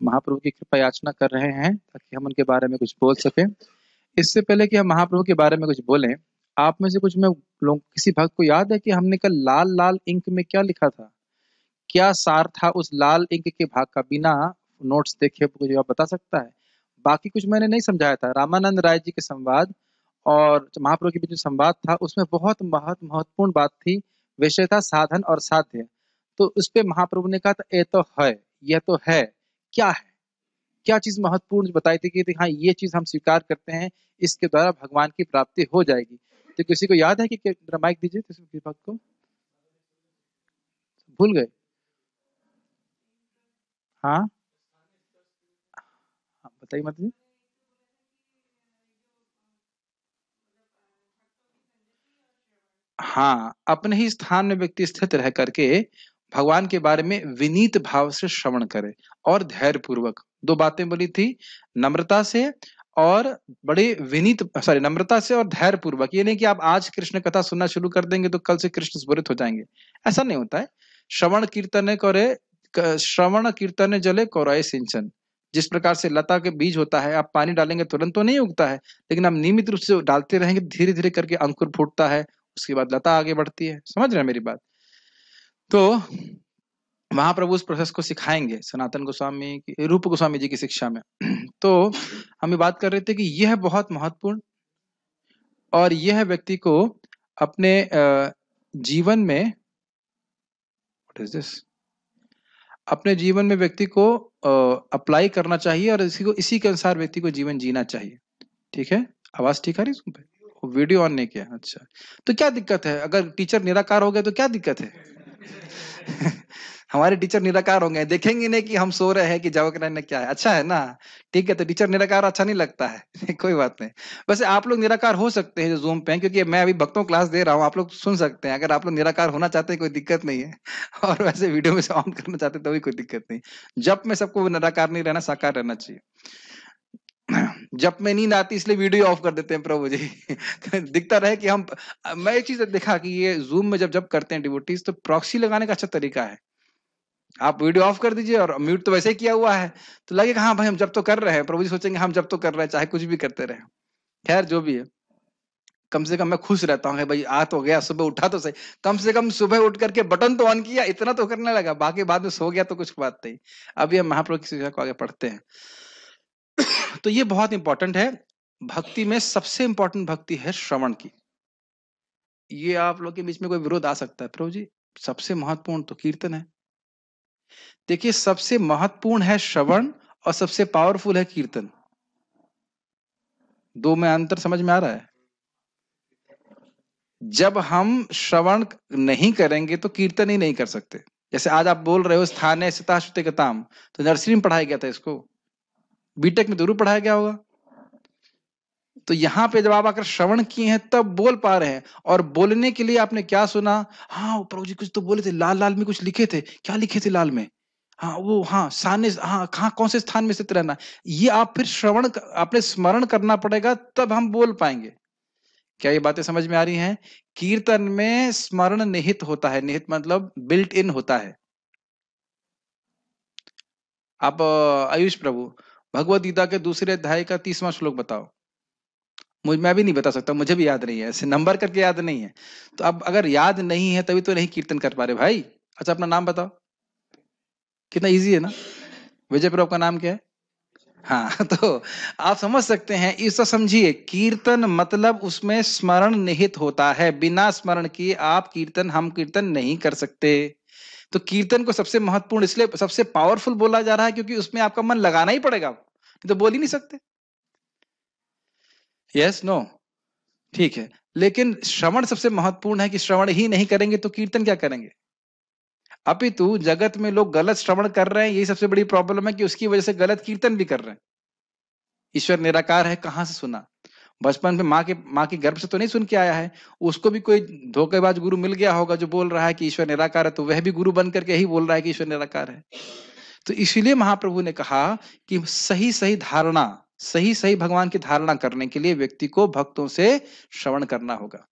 महाप्रभु की कृपा याचना कर रहे हैं ताकि हम उनके बारे में कुछ बोल सकें। इससे पहले कि हम महाप्रभु के बारे में कुछ बोलें, आप में से कुछ में लोग किसी भक्त को याद है कि हमने कल लाल लाल इंक में क्या लिखा था? क्या सार था उस लाल इंक के भाग का? बिना नोट्स देखे मुझे आप बता सकता है? बाकी कुछ मैंने नहीं समझाया था। रामानंद राय जी के संवाद और जो महाप्रभु के बीच जो संवाद था उसमें बहुत महत्वपूर्ण बात थी, विषय था साधन और साध्य। तो उस पे महाप्रभु ने कहा था ये तो है, यह तो है, क्या है? क्या चीज महत्वपूर्ण बताई थी कि हाँ ये चीज हम स्वीकार करते हैं, इसके द्वारा भगवान की प्राप्ति हो जाएगी। तो किसी को याद है कि जरा माइक दीजिए किसी भक्त को, भूल गए? हाँ हाँ, बताइए मत जी। हाँ, अपने ही स्थान में व्यक्ति स्थित रह करके भगवान के बारे में विनीत भाव से श्रवण करे और धैर्य पूर्वक। दो बातें बोली थी, नम्रता से और बड़े विनीत, सॉरी, नम्रता से और धैर्य पूर्वक। ये नहीं कि आप आज कृष्ण कथा सुनना शुरू कर देंगे तो कल से कृष्ण स्मृत हो जाएंगे, ऐसा नहीं होता है। श्रवण कीर्तन करे, श्रवण कीर्तन जले कौराय सिंचन। जिस प्रकार से लता के बीज होता है, आप पानी डालेंगे तुरंत तो नहीं उगता है, लेकिन आप नियमित रूप से डालते रहेंगे, धीरे धीरे करके अंकुर फूटता है, उसके बाद लता आगे बढ़ती है। समझ रहे हैं मेरी बात? तो महाप्रभु उस प्रोसेस को सिखाएंगे सनातन गोस्वामी की, रूप गोस्वामी जी की शिक्षा में। तो हम ये बात कर रहे थे कि यह बहुत महत्वपूर्ण और यह व्यक्ति को अपने जीवन में, व्हाट इज दिस, अपने जीवन में व्यक्ति को अप्लाई करना चाहिए और इसी के अनुसार व्यक्ति को जीवन जीना चाहिए। ठीक है, आवाज ठीक आ रही है? वीडियो ऑन नहीं किया, अच्छा। तो क्या दिक्कत है अगर टीचर निराकार हो गए तो क्या दिक्कत है? हमारे टीचर निराकार होंगे, देखेंगे नहीं कि हम सो रहे हैं कि जागृत रहना क्या है, अच्छा है ना? ठीक है, तो टीचर निराकार अच्छा नहीं लगता है। कोई बात नहीं। वैसे आप लोग निराकार हो सकते हैं जो जूम पे हैं, क्योंकि मैं अभी भक्तों क्लास दे रहा हूँ, आप लोग सुन सकते हैं। अगर आप लोग निराकार होना चाहते हैं कोई दिक्कत नहीं है। और वैसे वीडियो में से ऑन करना चाहते हैं तो भी कोई दिक्कत नहीं। जब में सबको निराकार नहीं रहना, साकार रहना चाहिए। जब में नींद आती इसलिए वीडियो ऑफ कर देते हैं प्रभु जी। दिखता रहे कि हम, मैं एक चीज देखा कि ये जूम में जब करते हैं डिवोटीज, तो प्रॉक्सी लगाने का अच्छा तरीका है। आप वीडियो ऑफ कर दीजिए और म्यूट तो वैसे ही किया हुआ है, तो लगेगा हाँ भाई हम जब तो कर रहे हैं, प्रभु जी सोचेंगे हम जब तो कर रहे हैं, चाहे कुछ भी करते रहे। खैर जो भी है, कम से कम मैं खुश रहता हूँ भाई आ तो गया, सुबह उठा तो सही, कम से कम सुबह उठ करके बटन तो ऑन किया, इतना तो करने लगा, बाकी बाद में सो गया तो कुछ बात नहीं। अभी हम महाप्रभु की शिक्षा को आगे पढ़ते हैं। तो ये बहुत इंपॉर्टेंट है। भक्ति में सबसे इंपॉर्टेंट भक्ति है श्रवण की। ये आप लोग के बीच में कोई विरोध आ सकता है, प्रभु जी सबसे महत्वपूर्ण तो कीर्तन है। देखिए, सबसे महत्वपूर्ण है श्रवण और सबसे पावरफुल है कीर्तन। दो में अंतर समझ में आ रहा है? जब हम श्रवण नहीं करेंगे तो कीर्तन ही नहीं कर सकते। जैसे आज आप बोल रहे हो स्थाने सिता श्रुते गताम, तो नर्सरी में पढ़ाया गया था इसको, बीटेक में जरूर पढ़ाया गया होगा। तो यहाँ पे जब आप आकर श्रवण किए हैं तब बोल पा रहे हैं। और बोलने के लिए आपने क्या सुना? हाँ प्रभु जी कुछ तो बोले थे, लाल लाल में कुछ लिखे थे, क्या लिखे थे लाल में? हाँ वो, हाँ सामने, हाँ कहाँ, कौन से स्थान में स्थित रहना। ये आप फिर श्रवण अपने स्मरण करना पड़ेगा, तब हम बोल पाएंगे। क्या ये बातें समझ में आ रही हैं? कीर्तन में स्मरण निहित होता है, निहित मतलब बिल्ट इन होता है। आप आयुष प्रभु भगवद गीता के दूसरे अध्याय का 30वां श्लोक बताओ। मैं भी नहीं बता सकता, मुझे भी याद नहीं है, ऐसे नंबर करके याद नहीं है। तो अब अगर याद नहीं है तभी तो नहीं कीर्तन कर पा रहे भाई। अच्छा अपना नाम बताओ। कितना इजी है ना? विजय प्रभु का नाम क्या है? हाँ। तो आप समझ सकते हैं, इसको समझिए, कीर्तन मतलब उसमें स्मरण निहित होता है। बिना स्मरण किए आप कीर्तन, हम कीर्तन नहीं कर सकते। तो कीर्तन को सबसे महत्वपूर्ण इसलिए सबसे पावरफुल बोला जा रहा है क्योंकि उसमें आपका मन लगाना ही पड़ेगा, नहीं तो बोल ही नहीं सकते। Yes no? ठीक है, लेकिन श्रवण सबसे महत्वपूर्ण है कि श्रवण ही नहीं करेंगे तो कीर्तन क्या करेंगे? अपितु जगत में लोग गलत श्रवण कर रहे हैं, यही सबसे बड़ी प्रॉब्लम है कि उसकी वजह से गलत कीर्तन भी कर रहे हैं। ईश्वर निराकार है कहां से सुना? बचपन में माँ के गर्भ से तो नहीं सुन के आया है। उसको भी कोई धोखेबाज गुरु मिल गया होगा जो बोल रहा है कि ईश्वर निराकार है, तो वह भी गुरु बन करके ही बोल रहा है कि ईश्वर निराकार है। तो इसीलिए महाप्रभु ने कहा कि सही सही धारणा, सही सही भगवान की धारणा करने के लिए व्यक्ति को भक्तों से श्रवण करना होगा।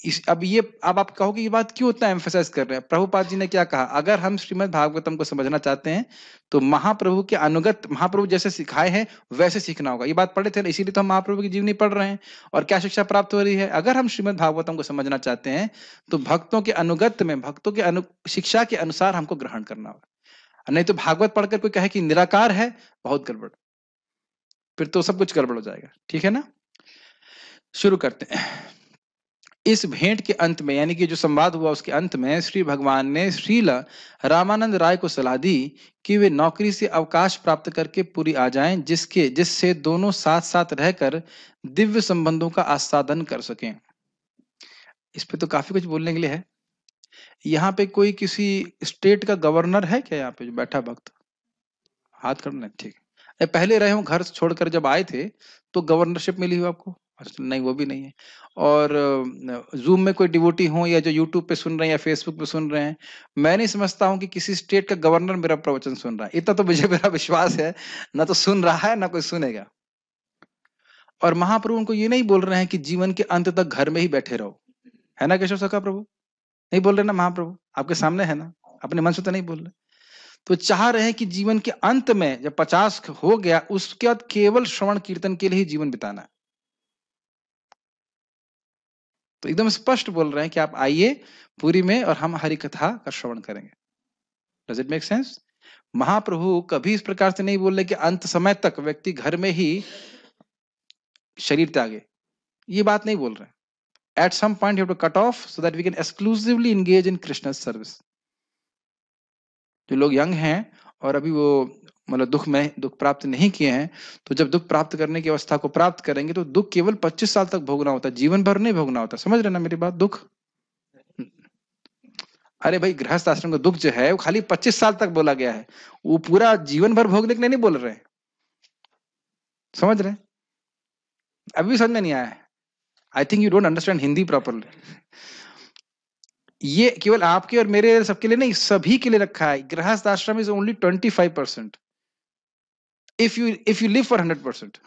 अब आप कहोगे ये बात क्यों उतना एम्फेसाइज कर रहे हैं? प्रभुपाद जी ने क्या कहा, अगर हम श्रीमद् भागवतम को समझना चाहते हैं तो महाप्रभु के अनुगत, महाप्रभु जैसे सिखाए हैं वैसे सीखना होगा। ये बात पढ़े थे ना, इसीलिए तो हम महाप्रभु की जीवनी पढ़ रहे हैं। और क्या शिक्षा प्राप्त हो रही है? अगर हम श्रीमद् भागवतम को समझना चाहते हैं तो भक्तों के अनुगत में, भक्तों के शिक्षा के अनुसार हमको ग्रहण करना होगा। नहीं तो भागवत पढ़कर कोई कहे कि निराकार है, बहुत गड़बड़, फिर तो सब कुछ गड़बड़ हो जाएगा। ठीक है ना? शुरू करते हैं। इस भेंट के अंत में, यानी कि जो संवाद हुआ उसके अंत में, श्री भगवान ने श्रील रामानंद राय को सलाह दी कि वे नौकरी से अवकाश प्राप्त करके पुरी आ जाएं, जिससे दोनों साथ साथ रहकर दिव्य संबंधों का आस्वादन कर सकें। इस पे तो काफी कुछ बोलने के लिए है। यहाँ पे कोई किसी स्टेट का गवर्नर है क्या यहाँ पे जो बैठा भक्त? हाथ करना, ठीक है। पहले रहे हो घर छोड़कर जब आए थे तो गवर्नरशिप मिली हो आपको? नहीं, वो भी नहीं है। और जूम में कोई डिवोटी हो या जो यूट्यूब पे सुन रहे हैं या फेसबुक पे सुन रहे हैं, मैं नहीं समझता हूँ कि किसी स्टेट का गवर्नर मेरा प्रवचन सुन रहा है। इतना तो मुझे मेरा विश्वास है, ना तो सुन रहा है ना कोई सुनेगा। और महाप्रभु उनको ये नहीं बोल रहे हैं कि जीवन के अंत तक घर में ही बैठे रहो, है ना केशव सखा प्रभु? नहीं बोल रहे ना महाप्रभु, आपके सामने है ना, अपने मन से तो नहीं बोल रहे। तो चाह रहे हैं कि जीवन के अंत में जब 50 हो गया उसके बाद केवल श्रवण कीर्तन के लिए ही जीवन बिताना है। तो एकदम स्पष्ट बोल रहे हैं कि आप आइए पुरी में और हम हरि कथा का श्रवण करेंगे। Does it make sense? Mahaprabhu कभी इस प्रकार से नहीं बोल रहे कि अंत समय तक व्यक्ति घर में ही शरीर त्यागे, ये बात नहीं बोल रहे। At some point you have to cut off so that we can exclusively engage in Krishna service. जो लोग यंग हैं और अभी वो मतलब दुख प्राप्त नहीं किए हैं, तो जब दुख प्राप्त करने की अवस्था को प्राप्त करेंगे तो दुख केवल 25 साल तक भोगना होता है, जीवन भर नहीं भोगना होता। समझ रहे ना मेरी बात? दुख, अरे भाई गृहस्थ आश्रम का दुख जो है वो खाली 25 साल तक बोला गया है, वो पूरा जीवन भर भोगने के लिए नहीं बोल रहे। समझ रहे? अभी भी समझ में नहीं आया है? I think you don't understand Hindi properly. ये केवल आपके और मेरे सबके लिए नहीं, सभी के लिए रखा है। गृहस्थ आश्रम is only 25%। If you live for 100%।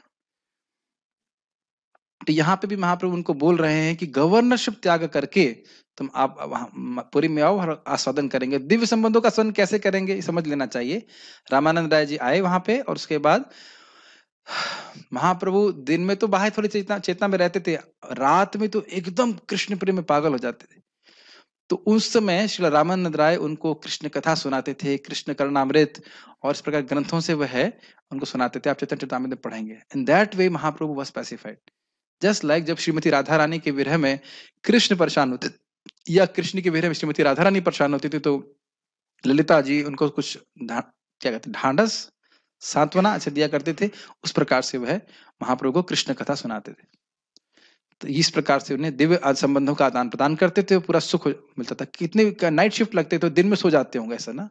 तो यहाँ पे भी महाप्रभु उनको बोल रहे हैं कि गवर्नरशिप त्याग करके तुम आप पुरी में आओ और आस्वादन करेंगे। दिव्य संबंधों का आस्वादन कैसे करेंगे समझ लेना चाहिए। रामानंद राय जी आए वहां पे और उसके बाद महाप्रभु दिन में तो बाहर थोड़ी चेतना में रहते थे, रात में तो एकदम कृष्ण प्रेम में पागल हो जाते थे। तो उस समय श्री रामानंद राय उनको कृष्ण कथा सुनाते थे, कृष्ण करणामृत और इस प्रकार ग्रंथों से वह है उनको सुनाते थे। आप चैतन्य चरितामृत में पढ़ेंगे। In that way Mahaprabhu was specified. Just like जब श्रीमती राधा रानी के विरह में कृष्ण परेशान होते या कृष्ण के विरह में श्रीमती राधा रानी परेशान होती थी, तो ललिता जी उनको कुछ क्या कहते ढांढस सांत्वना अच्छा दिया करते थे। उस प्रकार से वह महाप्रभु को कृष्ण कथा सुनाते थे। तो इस प्रकार से उन्हें दिव्य संबंधों का आदान प्रदान करते थे, पूरा सुख मिलता था। कितने नाइट शिफ्ट लगते तो दिन में सो जाते होंगे ऐसा ना?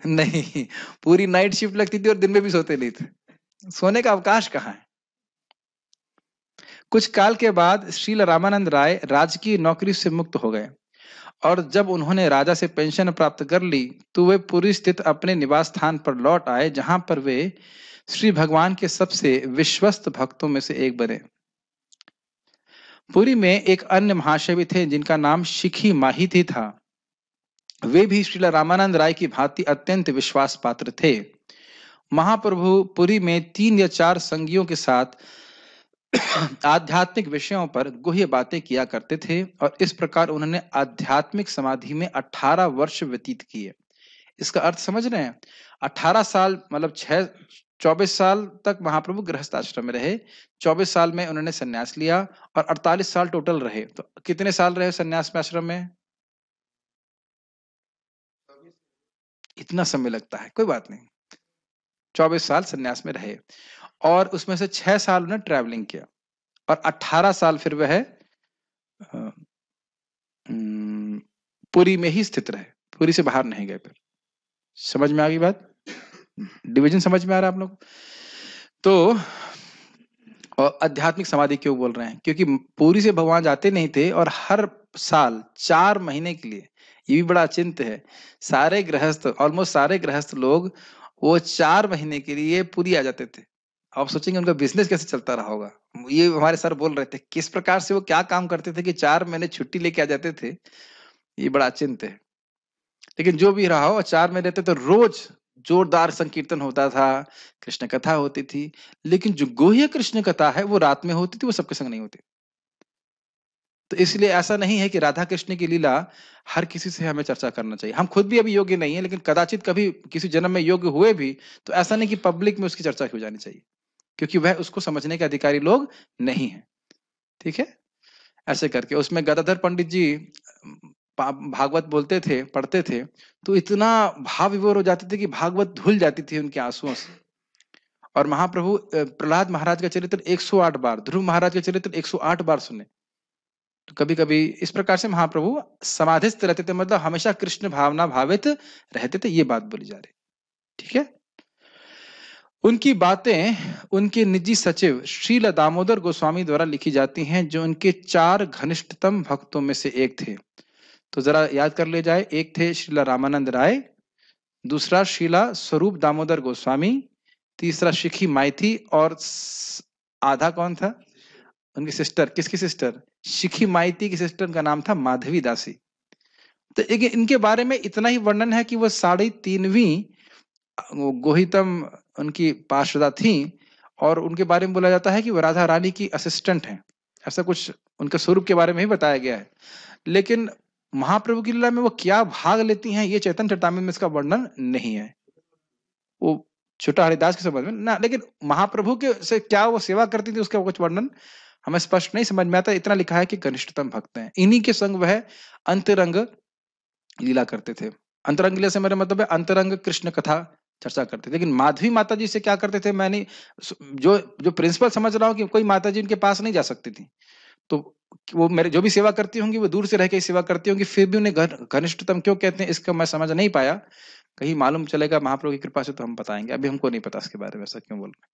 नहीं, पूरी नाइट शिफ्ट लगती थी और दिन में भी सोते नहीं थे। सोने का अवकाश कहाँ है? कुछ काल के बाद श्रील रामानंद राय राजकीय नौकरी से मुक्त हो गए और जब उन्होंने राजा से पेंशन प्राप्त कर ली तो वे पुरी स्थित अपने निवास स्थान पर लौट आए, जहां पर वे श्री भगवान के सबसे विश्वस्त भक्तों में से एक बने। पुरी में एक अन्य महाशय भी थे जिनका नाम शिखी माहिती था। वे भी श्रील रामानंद राय की भांति अत्यंत विश्वास पात्र थे। महाप्रभु पुरी में 3 या 4 संगियों के साथ आध्यात्मिक विषयों पर गुह्य बातें किया करते थे और इस प्रकार उन्होंने आध्यात्मिक समाधि में 18 वर्ष व्यतीत किए। इसका अर्थ समझ रहे हैं? 18 साल मतलब 24 साल तक महाप्रभु गृहस्थ आश्रम में रहे, 24 साल में उन्होंने संन्यास लिया और 48 साल टोटल रहे। तो कितने साल रहे संन्यास में आश्रम में? इतना समय लगता है, कोई बात नहीं। 24 साल संन्यास में रहे और उसमें से 6 साल उन्होंने ट्रैवलिंग किया और 18 साल फिर वह पुरी में ही स्थित रहे, पुरी से बाहर नहीं गए। फिर समझ में आ गई बात? डिवीजन समझ में आ रहा है आप लोग? तो और आध्यात्मिक समाधि क्यों बोल रहे हैं? क्योंकि पुरी से भगवान जाते नहीं थे और हर साल 4 महीने के लिए, ये भी बड़ा चिंत है, सारे गृहस्थ ऑलमोस्ट सारे गृहस्थ लोग वो 4 महीने के लिए पुरी आ जाते थे आप सोचेंगे उनका बिजनेस कैसे चलता रहा होगा। ये हमारे सर बोल रहे थे किस प्रकार से वो क्या काम करते थे कि 4 महीने छुट्टी लेके आ जाते थे, ये बड़ा चिंत है। लेकिन जो भी रहा हो 4 महीने रहते तो रोज जोरदार संकीर्तन होता था, कृष्ण कथा होती थी। लेकिन जो गोह्य कृष्ण कथा है वो रात में होती थी, वो सबके संग नहीं होती। तो इसलिए ऐसा नहीं है कि राधा कृष्ण की लीला हर किसी से हमें चर्चा करना चाहिए। हम खुद भी अभी योग्य नहीं है, लेकिन कदाचित कभी किसी जन्म में योग्य हुए भी तो ऐसा नहीं कि पब्लिक में उसकी चर्चा हो जानी चाहिए, क्योंकि वह उसको समझने के अधिकारी लोग नहीं है। ठीक है, ऐसे करके उसमें गदाधर पंडित जी भागवत बोलते थे, पढ़ते थे, तो इतना भाव विभोर हो जाते थे कि भागवत धुल जाती थी उनके आंसुओं से। और महाप्रभु प्रहलाद महाराज का चरित्र 108 बार, ध्रुव महाराज का चरित्र 108 बार सुने। तो कभी कभी इस प्रकार से महाप्रभु समाधिस्थ रहते थे, मतलब हमेशा कृष्ण भावना भावित रहते थे, ये बात बोली जा रही। ठीक है, उनकी बातें उनके निजी सचिव श्रील दामोदर गोस्वामी द्वारा लिखी जाती हैं, जो उनके 4 घनिष्ठतम भक्तों में से एक थे। तो जरा याद कर ले जाए, एक थे श्रीला रामानंद राय, दूसरा श्रीला स्वरूप दामोदर गोस्वामी, तीसरा शिखी माइती, और आधा कौन था? उनकी सिस्टर। किसकी सिस्टर? शिखी माइती की सिस्टर का नाम था माधवी दासी। तो इनके बारे में इतना ही वर्णन है कि वो 3.5वीं गोहितम उनकी पार्षदा थी, और उनके बारे में बोला जाता है कि वो राधा रानी की असिस्टेंट हैं। ऐसा कुछ उनके स्वरूप के बारे में ही बताया गया है। लेकिन महाप्रभु की लीला में वो क्या भाग लेती हैं, ये चैतन्य चरितामृत में इसका वर्णन नहीं है। वो छोटा हरिदास के समझ में ना, लेकिन महाप्रभु के से क्या वो सेवा करती थी उसका कुछ वर्णन हमें स्पष्ट नहीं समझ में आता। इतना लिखा है कि घनिष्ठतम भक्त हैं, इन्हीं के संग वह अंतरंग लीला करते थे। अंतरंग लीला से मेरा मतलब है अंतरंग कृष्ण कथा चर्चा करते थे। लेकिन माधवी माता जी से क्या करते थे, मैंने जो प्रिंसिपल समझ रहा हूँ कि कोई माता जी उनके पास नहीं जा सकती थी, तो वो मेरे जो भी सेवा करती होंगी वो दूर से रह के सेवा करती होंगी, फिर भी उन्हें घनिष्ठतम क्यों कहते हैं इसका मैं समझ नहीं पाया। कहीं मालूम चलेगा महाप्रभु की कृपा से तो हम बताएंगे, अभी हमको नहीं पता इसके बारे में ऐसा क्यों बोल रहे हैं।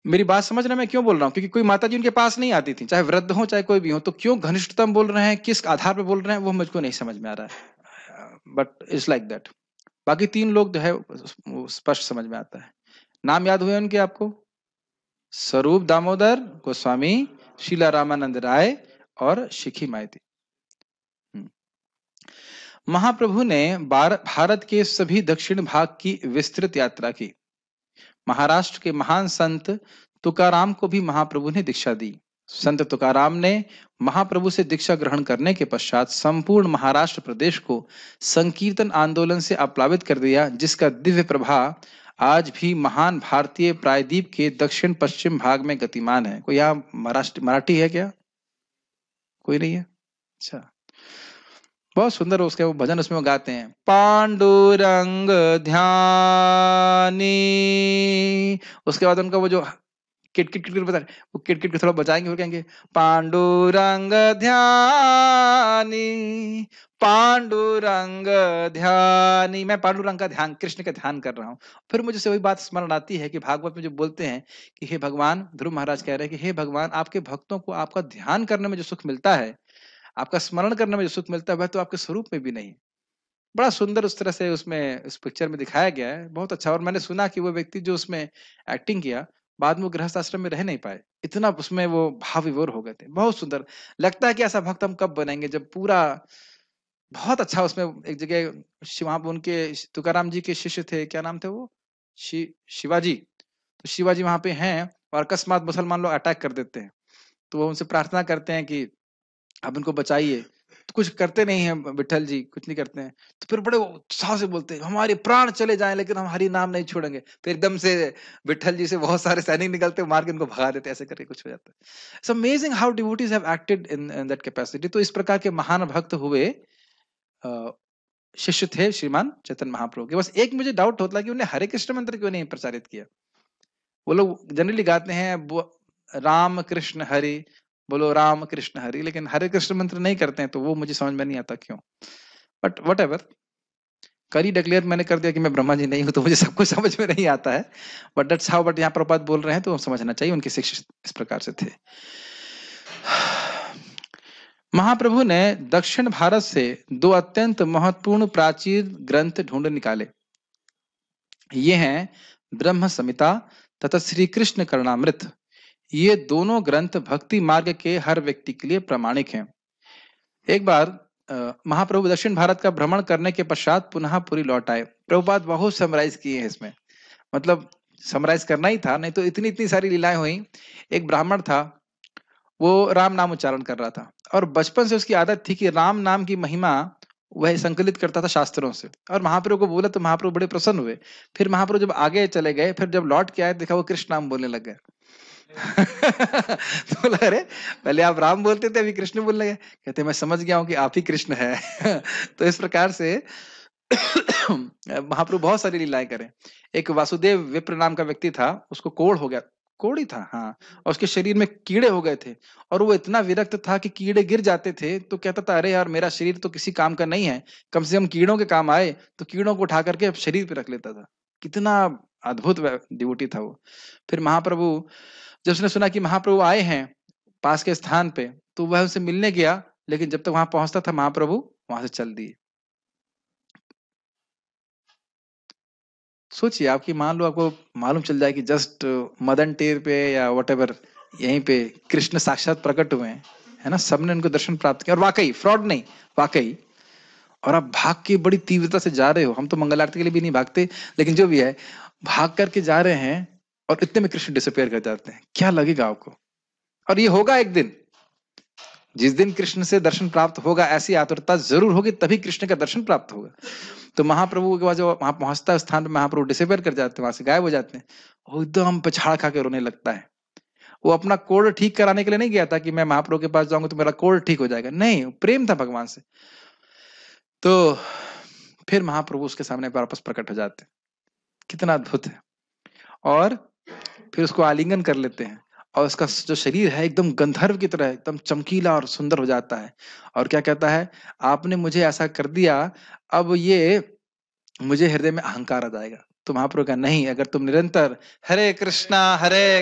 मेरी बात समझ रहे हैं मैं क्यों बोल रहा हूँ? क्योंकि कोई माता जी उनके पास नहीं आती थी, चाहे वृद्ध हो चाहे कोई भी हो, तो क्यों घनिष्ठतम बोल रहे हैं, किस आधार पर बोल रहे हैं, वो मुझको नहीं समझ में आ रहा है। But it's like that. बाकी 3 लोग जो है स्पष्ट समझ में आता है। नाम याद हुए उनके आपको? स्वरूप दामोदर गोस्वामी, शीला रामानंद राय और शिखी माइती। महाप्रभु ने भारत के सभी दक्षिण भाग की विस्तृत यात्रा की। महाराष्ट्र के महान संत तुकाराम को भी महाप्रभु ने दीक्षा दी। संत तुकाराम ने महाप्रभु से दीक्षा ग्रहण करने के पश्चात संपूर्ण महाराष्ट्र प्रदेश को संकीर्तन आंदोलन से अप्लावित कर दिया, जिसका दिव्य प्रभाव आज भी महान भारतीय प्रायद्वीप के दक्षिण पश्चिम भाग में गतिमान है। कोई यहाँ मराठी है क्या? कोई नहीं है? अच्छा, बहुत सुंदर उसके वो भजन उसमें वो गाते हैं, पांडुरंग ध्यानी। उसके बाद उनका वो जो किट किट किट बता, वो किट किट थोड़ा बजाएंगे और कहेंगे पांडुरंग ध्यानी, पांडुरंग ध्यानी। मैं पांडुरंग का ध्यान, कृष्ण का ध्यान कर रहा हूँ। फिर मुझे से वही बात स्मरण आती है कि भागवत में जो बोलते हैं कि हे भगवान, ध्रुव महाराज कह रहे हैं कि हे भगवान, आपके भक्तों को आपका ध्यान करने में जो सुख मिलता है, आपका स्मरण करने में जो सुख मिलता है, वह तो आपके स्वरूप में भी नहीं। बड़ा सुंदर उस तरह से उसमें इस पिक्चर में दिखाया गया है, बहुत अच्छा। और मैंने सुना कि वो व्यक्ति जो उसमें एक्टिंग किया, बाद में वो गृहस्थ आश्रम में रह नहीं पाए, इतना उसमें वो भाव विभोर हो गए थे। बहुत सुंदर लगता है कि ऐसा भक्त हम कब बनेंगे, जब पूरा बहुत अच्छा। उसमें एक जगह वहां पर उनके तुकाराम जी के शिष्य थे, क्या नाम थे वो, शिवाजी। तो शिवाजी वहां पे हैं और अकस्मात मुसलमान लोग अटैक कर देते हैं, तो वो उनसे प्रार्थना करते हैं कि आप उनको बचाइए। तो कुछ करते नहीं है विठल जी, कुछ नहीं करते हैं। तो फिर बड़े उत्साह से बोलते हैं हमारे प्राण चले जाएं लेकिन हम हरि नाम नहीं छोड़ेंगे। फिर एकदम से विठल जी से बहुत सारे सैनिक निकलते, मार के उनको भगा देते, ऐसे करके कुछ हो जाता है। It's amazing how devotees have acted in that capacity. तो इस प्रकार के महान भक्त हुए शिष्य थे श्रीमान चैतन्य महाप्रभु के। बस एक मुझे डाउट होता है कि उन्हें हरे कृष्ण मंत्र क्यों नहीं प्रचारित किया। वो लोग जनरली गाते हैं राम कृष्ण हरि, बोलो राम कृष्ण हरि, लेकिन हरे कृष्ण मंत्र नहीं करते हैं, तो वो मुझे समझ में नहीं आता क्यों। बट वट एवर, कर ही डिक्लेयर मैंने कर दिया कि मैं ब्रह्मा जी नहीं हूं, तो मुझे सब कुछ समझ में नहीं आता है। But that's how. बट यहाँ प्रभुपाद बोल रहे हैं तो समझना चाहिए, उनके शिष्य इस प्रकार से थे। महाप्रभु ने दक्षिण भारत से 2 अत्यंत महत्वपूर्ण प्राचीन ग्रंथ ढूंढ निकाले। ये हैं ब्रह्म संहिता तथा श्री कृष्ण करणामृत, ये दोनों ग्रंथ भक्ति मार्ग के हर व्यक्ति के लिए प्रामाणिक हैं। एक बार महाप्रभु दक्षिण भारत का भ्रमण करने के पश्चात पुनः पुरी लौट आए। प्रभुपाद बहुत समराइज किए हैं इसमें, मतलब समराइज करना ही था, नहीं तो इतनी इतनी सारी लीलाएं हुई। एक ब्राह्मण था, वो राम नाम उच्चारण कर रहा था और बचपन से उसकी आदत थी कि राम नाम की महिमा वह संकलित करता था शास्त्रों से, और महाप्रभु को बोला तो महाप्रभु बड़े प्रसन्न हुए। फिर महाप्रभु जब आगे चले गए, फिर जब लौट के आए देखा वो कृष्ण नाम बोलने लग गए। तो बोला, अरे पहले आप राम बोलते थे, अभी कृष्ण बोलने लगे। कहते मैं समझ गया हूं कि आप ही कृष्ण है। तो इस प्रकार से महाप्रभु बहुत सारी लीलाएं करें। एक वासुदेव विप्र नाम का व्यक्ति था, उसको कोढ़ हो गया, कोढ़ ही था हाँ, और उसके शरीर में कीड़े हो गए थे, और वो इतना विरक्त था कि कीड़े गिर जाते थे तो कहता था, अरे यार मेरा शरीर तो किसी काम का नहीं है, कम से कम कीड़ों के काम आए, तो कीड़ों को उठा करके शरीर पे रख लेता था। कितना अद्भुत डिवोटी था वो। फिर महाप्रभु, जब उसने सुना कि महाप्रभु आए हैं पास के स्थान पे, तो वह उनसे मिलने गया, लेकिन जब तक वहां पहुंचता था महाप्रभु वहां से चल दिए। सोचिए आपकी, मान लो आपको मालूम चल जाए कि जस्ट मदन टेर पे या वटेवर यहीं पे कृष्ण साक्षात प्रकट हुए हैं, है ना, सबने उनको दर्शन प्राप्त किया, और वाकई फ्रॉड नहीं, वाकई। और आप भाग के बड़ी तीव्रता से जा रहे हो, हम तो मंगल आरती के लिए भी नहीं भागते, लेकिन जो भी है भाग करके जा रहे हैं, और इतने में कृष्ण डिसअपेयर कर जाते हैं, क्या लगेगा आपको? और ये होगा एक दिन, जिस दिन कृष्ण से दर्शन प्राप्त होगा, ऐसी आतुरता जरूर होगी, तभी कृष्ण का दर्शन प्राप्त होगा। तो महाप्रभु के बाद जब वहां पहुंचता है स्थान पर, महाप्रभु डिसअपेयर कर जाते हैं, वहां से गायब हो जाते हैं। वो एकदम पछाड़ खा के रोने लगता है। वो अपना कोढ़ ठीक कराने के लिए नहीं गया था कि मैं महाप्रभु के पास जाऊंगा तो मेरा कोढ़ ठीक हो जाएगा, नहीं, प्रेम था भगवान से। तो फिर महाप्रभु उसके सामने वापस प्रकट हो जाते हैं, कितना अद्भुत है। और फिर उसको आलिंगन कर लेते हैं, और उसका जो शरीर है एकदम गंधर्व की तरह एकदम चमकीला और सुंदर हो जाता है। और क्या कहता है, आपने मुझे ऐसा कर दिया, अब ये मुझे हृदय में अहंकार आ जाएगा। तो महाप्रभु का नहीं, अगर तुम निरंतर हरे कृष्णा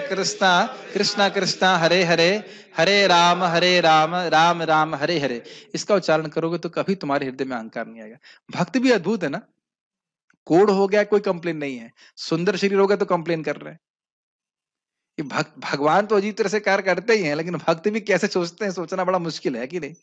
कृष्णा कृष्णा हरे हरे, हरे राम राम राम हरे हरे, इसका उच्चारण करोगे तो कभी तुम्हारे हृदय में अहंकार नहीं आएगा। भक्ति भी अद्भुत है ना, कोढ़ हो गया कोई कंप्लेन नहीं है, सुंदर शरीर हो गया तो कंप्लेन कर रहे हैं। कि भगवान तो अजीब तरह से कार्य करते ही हैं, लेकिन भक्त भी कैसे सोचते हैं, सोचना बड़ा मुश्किल है कि नहीं।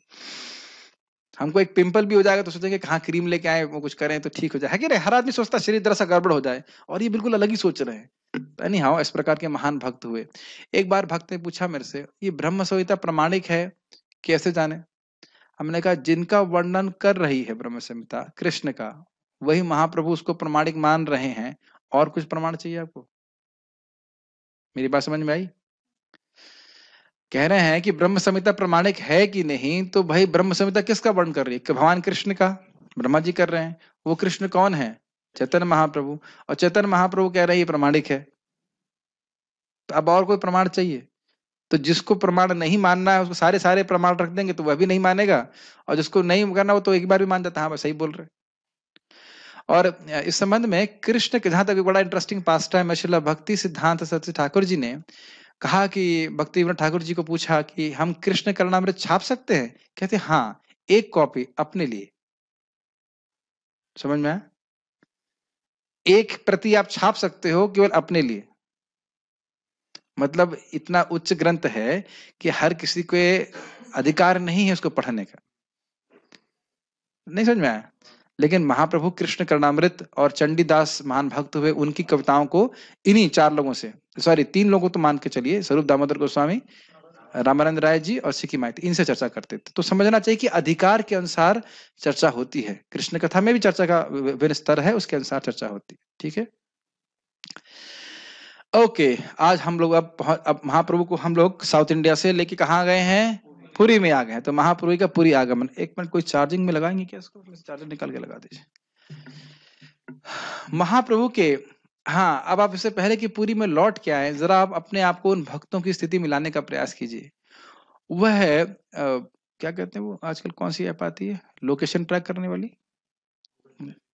हमको एक पिंपल भी हो जाएगा तो सोचेंगे कहाँ क्रीम लेके आए, वो कुछ करें तो ठीक हो जाए, है कि नहीं। हर आदमी सोचता है शरीर जरा सा गड़बड़ हो जाए, और ये बिल्कुल अलग ही सोच रहे हैं। एनी हाउ, इस प्रकार के महान भक्त हुए। एक बार भक्त ने पूछा मेरे से, ये ब्रह्म संहिता प्रमाणिक है, कैसे जाने? हमने कहा, जिनका वर्णन कर रही है ब्रह्म संहिता कृष्ण का, वही महाप्रभु उसको प्रमाणिक मान रहे हैं, और कुछ प्रमाण चाहिए आपको? मेरी बात समझ में आई? कह रहे हैं कि ब्रह्म संहिता प्रमाणिक है कि नहीं, तो भाई ब्रह्म संहिता किसका वर्णन कर रही है? कि भगवान कृष्ण का, ब्रह्मा जी कर रहे हैं। वो कृष्ण कौन है? चैतन्य महाप्रभु। और चैतन्य महाप्रभु कह रहे हैं ये प्रमाणिक है, तो अब और कोई प्रमाण चाहिए? तो जिसको प्रमाण नहीं मानना है उसको सारे सारे प्रमाण रख देंगे तो वह भी नहीं मानेगा, और जिसको नहीं करना वो तो एक बार भी मान जाता है, हाँ बस सही बोल रहे। और इस संबंध में कृष्ण के, जहां तक बड़ा इंटरेस्टिंग पास्ट है, श्रील भक्ति सिद्धांत सरस्वती ठाकुर जी ने कहा कि भक्ति विनोद ठाकुर जी को पूछा कि हम कृष्ण करणामृत छाप सकते हैं? कहते हाँ, एक कॉपी अपने लिए। समझ में आया? एक प्रति आप छाप सकते हो केवल अपने लिए। मतलब इतना उच्च ग्रंथ है कि हर किसी को अधिकार नहीं है उसको पढ़ने का। नहीं समझ में आया? लेकिन महाप्रभु कृष्ण करणामृत और चंडीदास महान भक्त हुए, उनकी कविताओं को इन्हीं चार लोगों से, सॉरी 3 लोगों तो मान के चलिए, स्वरूप दामोदर गोस्वामी, रामानंद राय जी और सिक्की माइती, इनसे चर्चा करते थे। तो समझना चाहिए कि अधिकार के अनुसार चर्चा होती है। कृष्ण कथा में भी चर्चा का विभिन्न स्तर है, उसके अनुसार चर्चा होती है। ठीक है, ओके। आज हम लोग अब महाप्रभु को हम लोग साउथ इंडिया से लेके कहाँ गए हैं? पुरी में आ गए हैं। तो महाप्रभु का पुरी आगमन। एक मिनट, कोई चार्जिंग में लगाएंगे क्या इसको? चार्जर निकाल के लगा दीजिए। महाप्रभु के, हाँ, अब आप इससे पहले कि पुरी में लौट के आए, जरा आप अपने आप को उन भक्तों की स्थिति में लाने का प्रयास कीजिए। वह है क्या कहते हैं वो, आजकल कौन सी ऐप आती है लोकेशन ट्रैक करने वाली?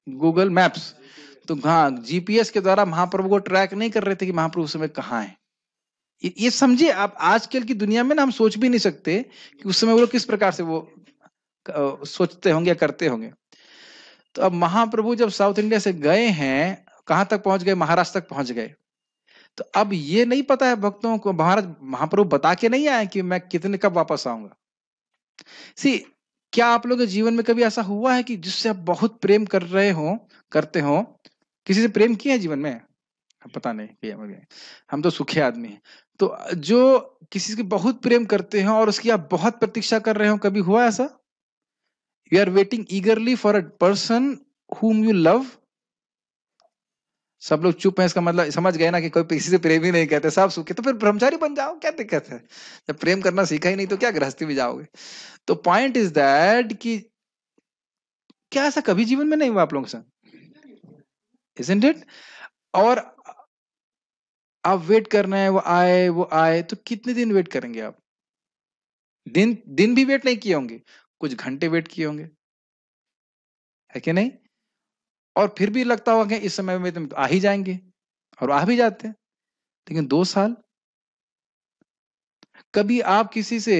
Google maps. तो हाँ, जीपीएस के द्वारा महाप्रभु को ट्रैक नहीं कर रहे थे कि महाप्रभु उस समय कहाँ है। ये समझिए आप, आजकल की दुनिया में ना हम सोच भी नहीं सकते कि उस समय वो लोग किस प्रकार से वो सोचते होंगे या करते होंगे। तो अब महाप्रभु जब साउथ इंडिया से गए हैं, कहां तक पहुंच गए? महाराष्ट्र तक पहुंच गए। तो अब ये नहीं पता है भक्तों को, महाराज महाप्रभु बता के नहीं आए कि मैं कितने कब वापस आऊंगा। सी, क्या आप लोगों के जीवन में कभी ऐसा हुआ है कि जिससे आप बहुत प्रेम कर रहे हो, करते हो, किसी से प्रेम किया है जीवन में? पता नहीं किया होगा, हम तो सूखे आदमी हैं। तो जो किसी से बहुत प्रेम करते हो और उसकी आप बहुत प्रतीक्षा कर रहे हो, कभी हुआ ऐसा? You are waiting eagerly for a person whom you love। सब लोग चुप हैं, इसका मतलब समझ गए ना कि कोई किसी से प्रेम ही नहीं करते, सब सूखे। तो फिर ब्रह्मचारी बन जाओ, क्या दिक्कत है? जब प्रेम करना सीखा ही नहीं तो क्या गृहस्थी में जाओगे? तो पॉइंट इज दैट कि क्या ऐसा कभी जीवन में नहीं हुआ आप लोगों के साथ? Isn't it? और आप वेट कर रहे हैं वो आए, तो कितने दिन वेट करेंगे आप? दिन दिन भी वेट नहीं किए होंगे, कुछ घंटे वेट किए होंगे, है कि नहीं? और फिर भी लगता होगा कि इस समय में तुम आ ही जाएंगे, और आ भी जाते हैं। लेकिन 2 साल, कभी आप किसी से,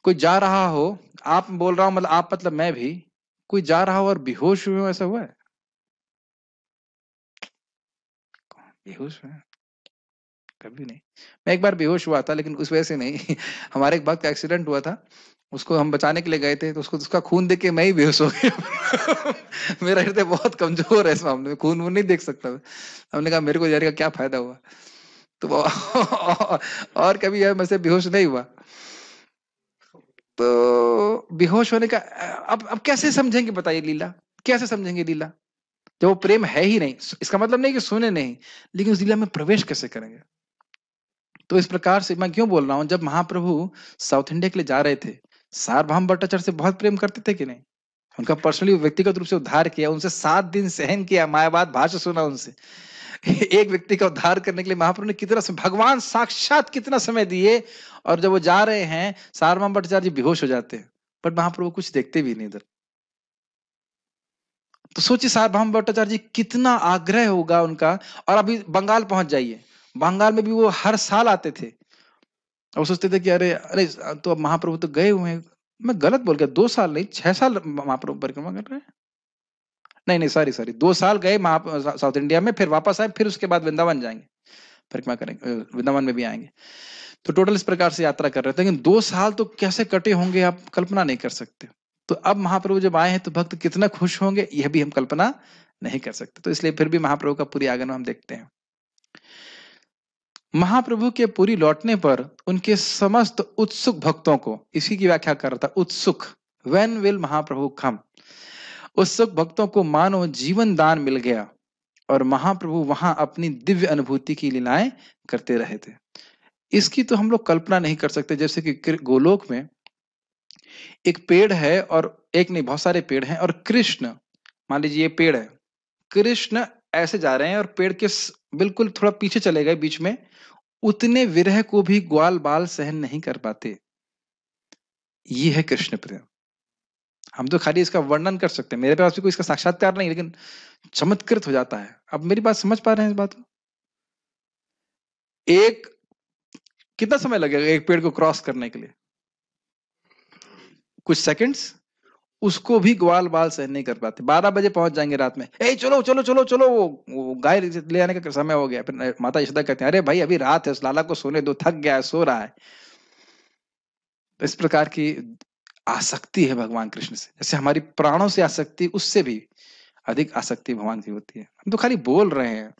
कोई जा रहा हो, आप बोल रहा हूं मतलब आप मतलब मैं भी, कोई जा रहा हो और बेहोश हुए हो, ऐसा हुआ है? बेहोश हुए हैं? कभी नहीं। मैं एक बार बेहोश हुआ था, लेकिन उस वजह से नहीं हमारे एक वक्त एक्सीडेंट हुआ था, उसको हम बचाने के लिए गए थे, तो उसको उसका खून देख के मैं ही बेहोश हो गया मेरा हृदय बहुत कमजोर है इस मामले में, खून वो नहीं देख सकता मैं। हमने कहा मेरे को जाने का क्या फायदा हुआ। तो और कभी है मुझसे बेहोश नहीं हुआ। तो बेहोश होने का अब कैसे समझेंगे बताइए लीला, कैसे समझेंगे लीला जब वो प्रेम है ही नहीं? इसका मतलब नहीं कि सुने नहीं, लेकिन उस लीला में प्रवेश कैसे करेंगे? तो इस प्रकार से मैं क्यों बोल रहा हूं, जब महाप्रभु साउथ इंडिया के लिए जा रहे थे, सार्वभौम भट्टाचार्य से बहुत प्रेम करते थे कि नहीं? उनका पर्सनली व्यक्तिगत रूप से उद्धार किया, उनसे 7 दिन सहन किया, मायावाद भाषण सुना उनसे एक व्यक्ति का उद्धार करने के लिए महाप्रभु ने कितना भगवान साक्षात कितना समय दिए। और जब वो जा रहे हैं, सार्वभौम भट्टाचार्य जी बेहोश हो जाते हैं, पर महाप्रभु कुछ देखते भी नहीं इधर। तो सोचिए सार्वभौम भट्टाचार्य जी कितना आग्रह होगा उनका। और अभी बंगाल पहुंच जाइए, बंगाल में भी वो हर साल आते थे, और सोचते थे कि अरे अरे, तो अब महाप्रभु तो गए हुए हैं। मैं गलत बोल गया, 2 साल नहीं 6 साल महाप्रभु परिक्रमा कर रहे हैं। नहीं नहीं, सॉरी सॉरी, 2 साल गए साउथ इंडिया में, फिर वापस आए, फिर उसके बाद वृंदावन जाएंगे, परिक्रमा करेंगे, वृंदावन में भी आएंगे। तो टोटल इस प्रकार से यात्रा कर रहे थे, लेकिन 2 साल तो कैसे कटे होंगे आप कल्पना नहीं कर सकते। तो अब महाप्रभु जब आए हैं तो भक्त कितना खुश होंगे, यह भी हम कल्पना नहीं कर सकते। तो इसलिए फिर भी महाप्रभु का पूरी आगमन हम देखते हैं। महाप्रभु के पूरी लौटने पर उनके समस्त उत्सुक भक्तों को, इसी की व्याख्या कर रहा था, उत्सुक, व्हेन विल महाप्रभु कम, उत्सुक भक्तों को मानो जीवन दान मिल गया, और महाप्रभु वहां अपनी दिव्य अनुभूति की लीलाएं करते रहे थे। इसकी तो हम लोग कल्पना नहीं कर सकते। जैसे कि गोलोक में एक पेड़ है, और एक नहीं बहुत सारे पेड़ हैं, और कृष्ण, मान लीजिए ये पेड़ है, कृष्ण ऐसे जा रहे हैं और पेड़ के बिल्कुल थोड़ा पीछे चले गए बीच में, उतने विरह को भी ग्वाल बाल सहन नहीं कर पाते। ये है कृष्ण प्रेम। हम तो खाली इसका वर्णन कर सकते हैं, मेरे पास भी कोई इसका साक्षात्कार नहीं, लेकिन चमत्कृत हो जाता है। अब मेरी बात समझ पा रहे हैं इस बात को? एक कितना समय लगेगा एक पेड़ को क्रॉस करने के लिए? कुछ सेकंड्स। उसको भी ग्वाल बाल सहन नहीं कर पाते। 12 बजे पहुंच जाएंगे रात में, ए चलो चलो चलो चलो, वो गाय ले आने का समय हो गया। फिर माता यशोदा कहते हैं, अरे भाई अभी रात है, उस लाला को सोने दो, थक गया है, सो रहा है। तो इस प्रकार की आसक्ति है भगवान कृष्ण से, जैसे हमारी प्राणों से आसक्ति, उससे भी अधिक आसक्ति भगवान की होती है। हम तो खाली बोल रहे हैं,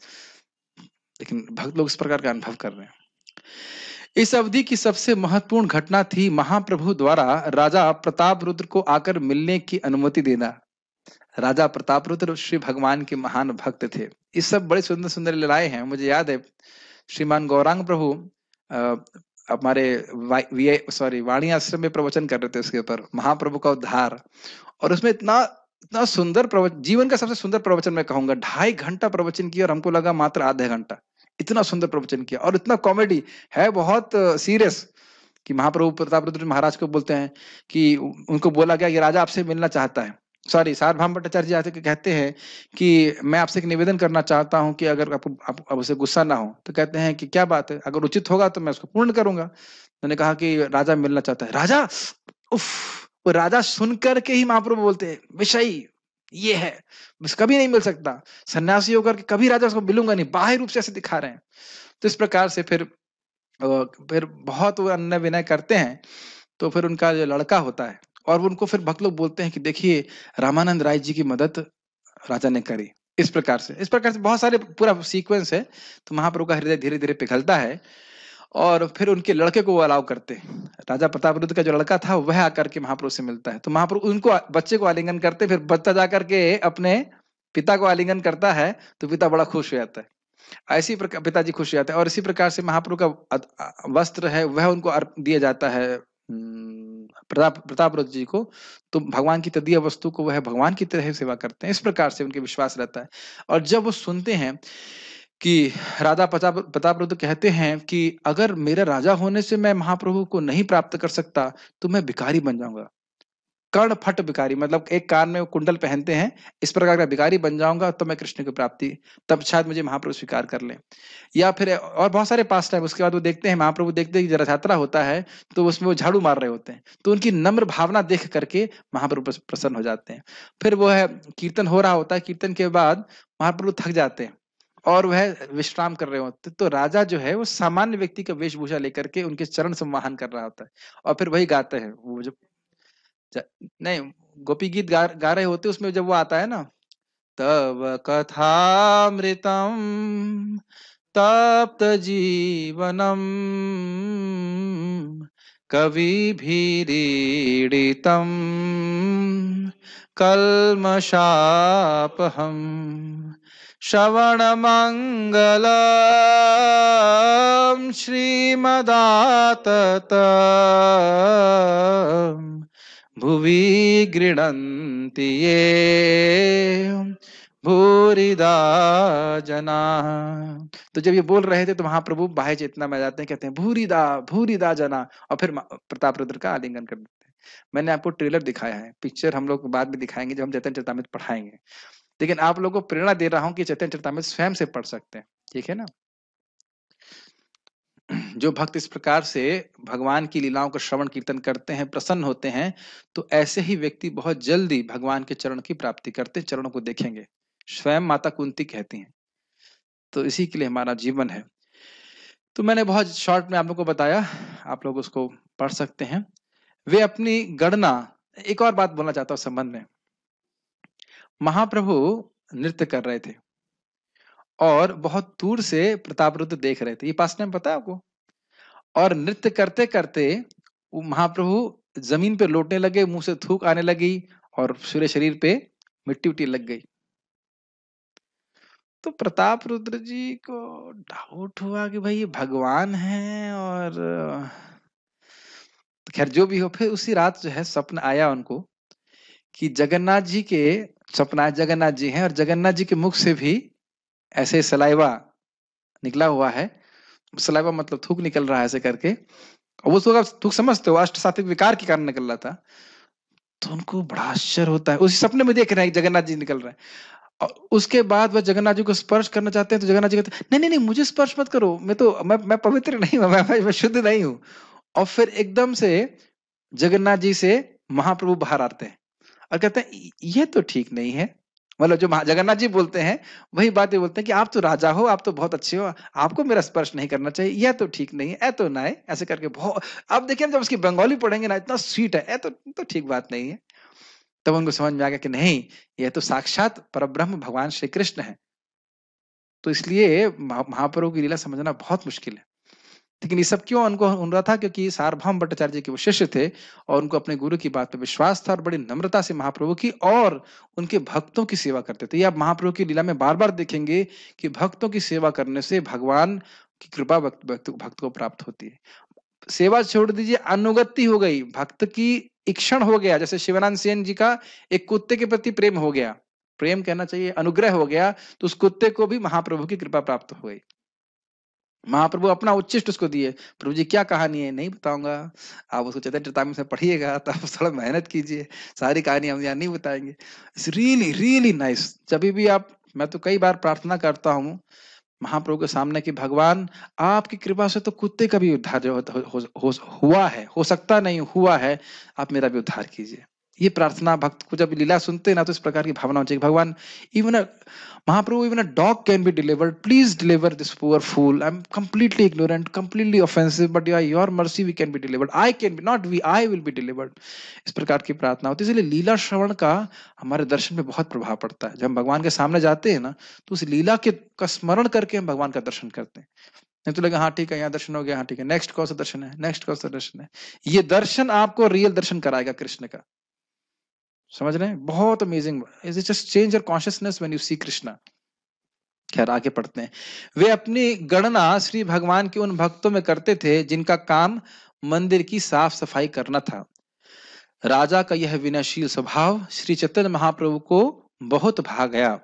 लेकिन भक्त लोग इस प्रकार का अनुभव कर रहे हैं। इस अवधि की सबसे महत्वपूर्ण घटना थी महाप्रभु द्वारा राजा प्रताप रुद्र को आकर मिलने की अनुमति देना। राजा प्रताप रुद्र श्री भगवान के महान भक्त थे। ये सब बड़े सुंदर सुंदर लीलाएं हैं। मुझे याद है श्रीमान गौरांग प्रभु हमारे वाणी आश्रम में प्रवचन कर रहे थे उसके ऊपर, महाप्रभु का उद्धार। और उसमें इतना इतना सुंदर प्रवचन, जीवन का सबसे सुंदर प्रवचन मैं कहूंगा। 2.5 घंटा प्रवचन किया और हमको लगा मात्र आधा घंटा। इतना सुंदर प्रवचन किया, और इतना कॉमेडी है, बहुत सीरियस, कि महाप्रभु प्रताप रुद्र महाराज को बोलते हैं कि उनको बोला गया कि राजा आपसे मिलना चाहता है। सॉरी, सार्वभौम भट्टाचार्य जी आते कहते हैं कि मैं आपसे एक निवेदन करना चाहता हूं कि अगर आप उसे गुस्सा ना हो। तो कहते हैं कि क्या बात है, अगर उचित होगा तो मैं उसको पूर्ण करूंगा। मैंने कहा कि राजा मिलना चाहता है। राजा, उफ, वो राजा सुनकर के ही महाप्रभु बोलते हैं, विषयी, ये है, बस कभी नहीं मिल सकता, सन्यासी होकर के कभी राजा को मिलूंगा नहीं, बाह्य रूप से ऐसे दिखा रहे हैं। तो इस प्रकार से फिर बहुत वो अन्य विनय करते हैं। तो फिर उनका जो लड़का होता है, और उनको फिर भक्त लोग बोलते हैं कि देखिए रामानंद राय जी की मदद राजा ने करी। इस प्रकार से बहुत सारे पूरा सीक्वेंस है। तो महाप्रभु का हृदय धीरे धीरे पिघलता है, और फिर उनके लड़के को वो अलाउ करते हैं। राजा प्रतापरुद्र का जो लड़का था वह आकर के महाप्रभु से मिलता है, तो महाप्रभु उनको बच्चे को आलिंगन करते, फिर बच्चा जाकर के अपने पिता को आलिंगन करता है, तो पिता बड़ा खुश हो जाता है। ऐसी प्रकार पिताजी खुश हो जाते हैं, और इसी प्रकार से महाप्रभु का वस्त्र है वह उनको दिया जाता है प्रतापरुद्र जी को। तो भगवान की तदीय वस्तु को वह भगवान की तरह सेवा करते हैं, इस प्रकार से उनके विश्वास रहता है। और जब वो सुनते हैं कि राजा प्रतापरुद्र कहते हैं कि अगर मेरे राजा होने से मैं महाप्रभु को नहीं प्राप्त कर सकता तो मैं भिखारी बन जाऊंगा, कर्ण फट भिखारी, मतलब एक कान में वो कुंडल पहनते हैं, इस प्रकार का भिखारी बन जाऊंगा तो मैं कृष्ण की प्राप्ति, तब शायद मुझे महाप्रभु स्वीकार कर ले। या फिर और बहुत सारे पास टाइम उसके बाद वो देखते हैं, महाप्रभु देखते हैं कि रथ यात्रा होता है, तो उसमें वो झाड़ू मार रहे होते हैं, तो उनकी नम्र भावना देख करके महाप्रभु प्रसन्न हो जाते हैं। फिर वो है कीर्तन हो रहा होता है, कीर्तन के बाद महाप्रभु थक जाते हैं और वह विश्राम कर रहे होते, तो राजा जो है वो सामान्य व्यक्ति का वेशभूषा लेकर के उनके चरण संवाहन कर रहा होता है, और फिर वही गाते हैं वो जो नहीं, गोपी गीत गा रहे होते, उसमें जब वो आता है ना, तव कथामृतम तप्त जीवनम कविभिरीडितम कल्मषापहम श्रवणमङ्गलम् श्रीमदातत भुवि गृह्णन्ति ये भूरिदा जना। तो जब ये बोल रहे थे तो महाप्रभु बाह्य चेतना में जाते हैं, कहते हैं भूरिदा भूरिदा जना, और फिर प्रतापरुद्र का आलिंगन कर देते हैं। मैंने आपको ट्रेलर दिखाया है, पिक्चर हम लोग बाद में दिखाएंगे जब हम चैतन्य चरितामृत पढ़ाएंगे, लेकिन आप लोगों को प्रेरणा दे रहा हूं कि चैतन्य चरितामृत स्वयं से पढ़ सकते हैं, ठीक है ना। जो भक्त इस प्रकार से भगवान की लीलाओं का श्रवण कीर्तन करते हैं, प्रसन्न होते हैं, तो ऐसे ही व्यक्ति बहुत जल्दी भगवान के चरण की प्राप्ति करते, चरणों को देखेंगे, स्वयं माता कुंती कहती हैं। तो इसी के लिए हमारा जीवन है। तो मैंने बहुत शॉर्ट में आप लोगों को बताया, आप लोग उसको पढ़ सकते हैं। वे अपनी गणना, एक और बात बोलना चाहता हूं संबंध में, महाप्रभु नृत्य कर रहे थे और बहुत दूर से प्रतापरुद्र देख रहे थे, ये पास टाइम पता है आपको। और नृत्य करते करते महाप्रभु जमीन पे लौटने लगे, मुंह से थूक आने लगी और पूरे शरीर पे मिट्टी उट्टी लग गई। तो प्रताप रुद्र जी को डाउट हुआ कि भाई ये भगवान है, और खैर जो भी हो, फिर उसी रात जो है सपना आया उनको कि जगन्नाथ जी के, सपना जगन्नाथ जी हैं और जगन्नाथ जी के मुख से भी ऐसे सलाइवा निकला हुआ है, सलाइवा मतलब थूक निकल रहा है ऐसे करके, और वो थूक समझते हो अष्ट सात्विक विकार के कारण निकल रहा था। तो उनको बड़ा आश्चर्य होता है, उसी सपने में देख रहे हैं जगन्नाथ जी निकल रहे हैं, और उसके बाद वह जगन्नाथ जी को स्पर्श करना चाहते हैं, तो जगन्नाथ जी कहते हैं नहीं नहीं नहीं मुझे स्पर्श मत करो, मैं पवित्र नहीं हूं, मैं शुद्ध नहीं हूं। और फिर एकदम से जगन्नाथ जी से महाप्रभु बाहर आते हैं और कहते हैं ये तो ठीक नहीं है, मतलब जो जगन्नाथ जी बोलते हैं वही बातें बोलते हैं कि आप तो राजा हो, आप तो बहुत अच्छे हो, आपको मेरा स्पर्श नहीं करना चाहिए, यह तो ठीक नहीं है, ऐ तो ना है, ऐसे करके बहुत। अब देखिए जब उसकी बंगाली पढ़ेंगे ना, इतना स्वीट है, ऐ तो ठीक बात नहीं है। तब उनको समझ में आ गया कि नहीं, यह तो साक्षात परब्रह्म भगवान श्री कृष्ण है। तो इसलिए महाप्रभु की लीला समझना बहुत मुश्किल है। लेकिन ये सब क्यों उनको हो रहा था, क्योंकि सार्वभौम भट्टाचार्य जी के वो शिष्य थे और उनको अपने गुरु की बात पर विश्वास था और बड़ी नम्रता से महाप्रभु की और उनके भक्तों की सेवा करते थे। ये आप महाप्रभु की लीला में बार बार देखेंगे कि भक्तों की सेवा करने से भगवान की कृपा भक्त को प्राप्त होती है। सेवा छोड़ दीजिए, अनुगति हो गई, भक्त की इक्षण हो गया, जैसे शिवानंद सेन जी का एक कुत्ते के प्रति प्रेम हो गया, प्रेम कहना चाहिए, अनुग्रह हो गया, तो उस कुत्ते को भी महाप्रभु की कृपा प्राप्त हो गई। महाप्रभु अपना उच्चिष्ट उसको दिए। प्रभु जी क्या कहानी है नहीं बताऊंगा, आप उसको चैतन्य चरितामृत में पढ़िएगा, तो आप थोड़ा मेहनत कीजिए, सारी कहानी हम यहाँ नहीं बताएंगे। It's really really nice. जब भी आप, मैं तो कई बार प्रार्थना करता हूँ महाप्रभु के सामने कि भगवान आपकी कृपा से तो कुत्ते का भी उद्धार जो हुआ है, हो सकता नहीं हुआ है, आप मेरा भी उद्धार कीजिए। ये प्रार्थना भक्त को जब लीला सुनते हैं ना, तो इस प्रकार की भावना होनी चाहिए, भगवान even Mahaprabhu, even a dog can be delivered, please deliver this poor fool, I am completely ignorant, completely offensive, but your mercy we can be delivered, I can be, not we, I will be delivered. इस प्रकार की प्रार्थना होती है। इसलिए लीला श्रवण का हमारे दर्शन में बहुत प्रभाव पड़ता है। जब हम भगवान के सामने जाते हैं ना, तो उस लीला के का स्मरण करके हम भगवान का दर्शन करते हैं। नहीं तो लगे हाँ ठीक है, यहाँ दर्शन हो गया, हाँ ठीक है, नेक्स्ट कौन सा दर्शन है, नेक्स्ट कौन सा दर्शन है। ये दर्शन आपको रियल दर्शन कराएगा कृष्ण का, समझ रहे हैं? बहुत amazing, it just change your consciousness when you see Krishna. खैर आगे पढ़ते हैं। वे अपनी गणना श्री भगवान के उन भक्तों में करते थे जिनका काम मंदिर की साफ सफाई करना था। राजा का यह विनयशील स्वभाव श्री चैतन्य महाप्रभु को बहुत भा गया।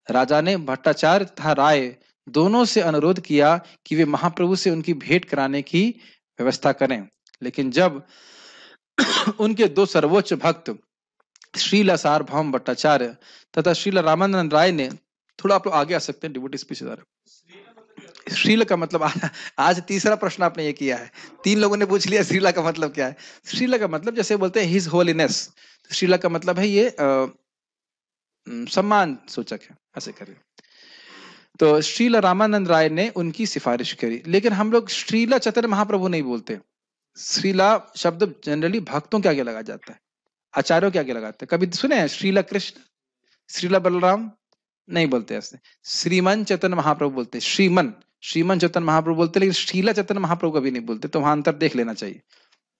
राजा ने भट्टाचार्य तथा राय दोनों से अनुरोध किया कि वे महाप्रभु से उनकी भेंट कराने की व्यवस्था करें, लेकिन जब उनके दो सर्वोच्च भक्त श्रील सार्वभौम भट्टाचार्य तथा श्रील रामानंद राय ने, थोड़ा आप लोग आगे आ सकते हैं, डिवोटी स्पीच। श्रील का मतलब आज तीसरा प्रश्न आपने ये किया है, 3 लोगों ने पूछ लिया श्रीला का मतलब क्या है। श्रीला का मतलब जैसे बोलते हैं हिज होलीनेस, श्रीला का मतलब है ये सम्मान सूचक है, ऐसे करिए। तो श्रील रामानंद राय ने उनकी सिफारिश करी, लेकिन हम लोग श्रीला चैतन्य महाप्रभु नहीं बोलते। श्रीला शब्द जनरली भक्तों के आगे लगाया जाता है, आचार्यों के आगे लगाते हैं। कभी सुने हैं श्रीला कृष्ण, श्रीला बलराम? नहीं बोलते ऐसे। श्रीमन चैतन्य महाप्रभु बोलते, श्रीमन चैतन्य महाप्रभु बोलते, लेकिन श्रीला चैतन्य महाप्रभु कभी नहीं बोलते। तो वहां अंतर देख लेना चाहिए।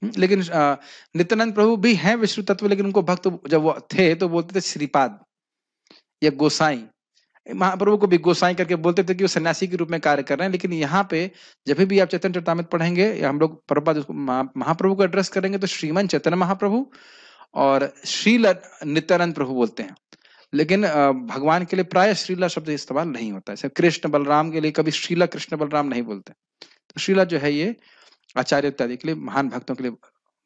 लेकिन नित्यानंद प्रभु भी हैं विष्णु तत्व, लेकिन उनको भक्त जब वो थे तो बोलते थे श्रीपाद या गोसाई। महाप्रभु को भी गोसाई करके बोलते थे कि वो सन्यासी के रूप में कार्य कर रहे हैं। लेकिन यहाँ पे जब भी आप चैतन्य चरितामृत पढ़ेंगे या हम लोग प्रभुपाद महाप्रभु को एड्रेस करेंगे, तो श्रीमन चैतन्य महाप्रभु और श्रील नित्यानंद प्रभु बोलते हैं। लेकिन भगवान के लिए प्राय श्रीला शब्द इस्तेमाल नहीं होता है। कृष्ण बलराम के लिए कभी श्रीला कृष्ण बलराम नहीं बोलते। तो श्रीला जो है ये आचार्य इत्यादि के लिए, महान भक्तों के लिए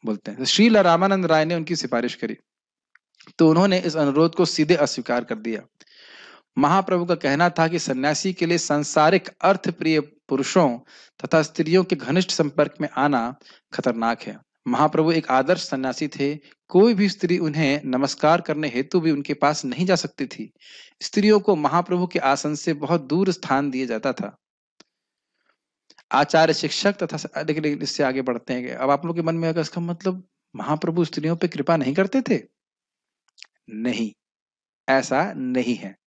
बोलते हैं। तो श्रीला रामानंद राय ने उनकी सिफारिश करी, तो उन्होंने इस अनुरोध को सीधे अस्वीकार कर दिया। महाप्रभु का कहना था कि सन्यासी के लिए सांसारिक अर्थ प्रिय पुरुषों तथा स्त्रियों के घनिष्ठ संपर्क में आना खतरनाक है। महाप्रभु एक आदर्श सन्यासी थे। कोई भी स्त्री उन्हें नमस्कार करने हेतु भी उनके पास नहीं जा सकती थी। स्त्रियों को महाप्रभु के आसन से बहुत दूर स्थान दिया जाता था। आचार्य शिक्षक तथा, लेकिन इससे आगे बढ़ते हैं। अब आप लोग के मन में अगर इसका मतलब महाप्रभु स्त्रियों पे कृपा नहीं करते थे? नहीं, ऐसा नहीं है।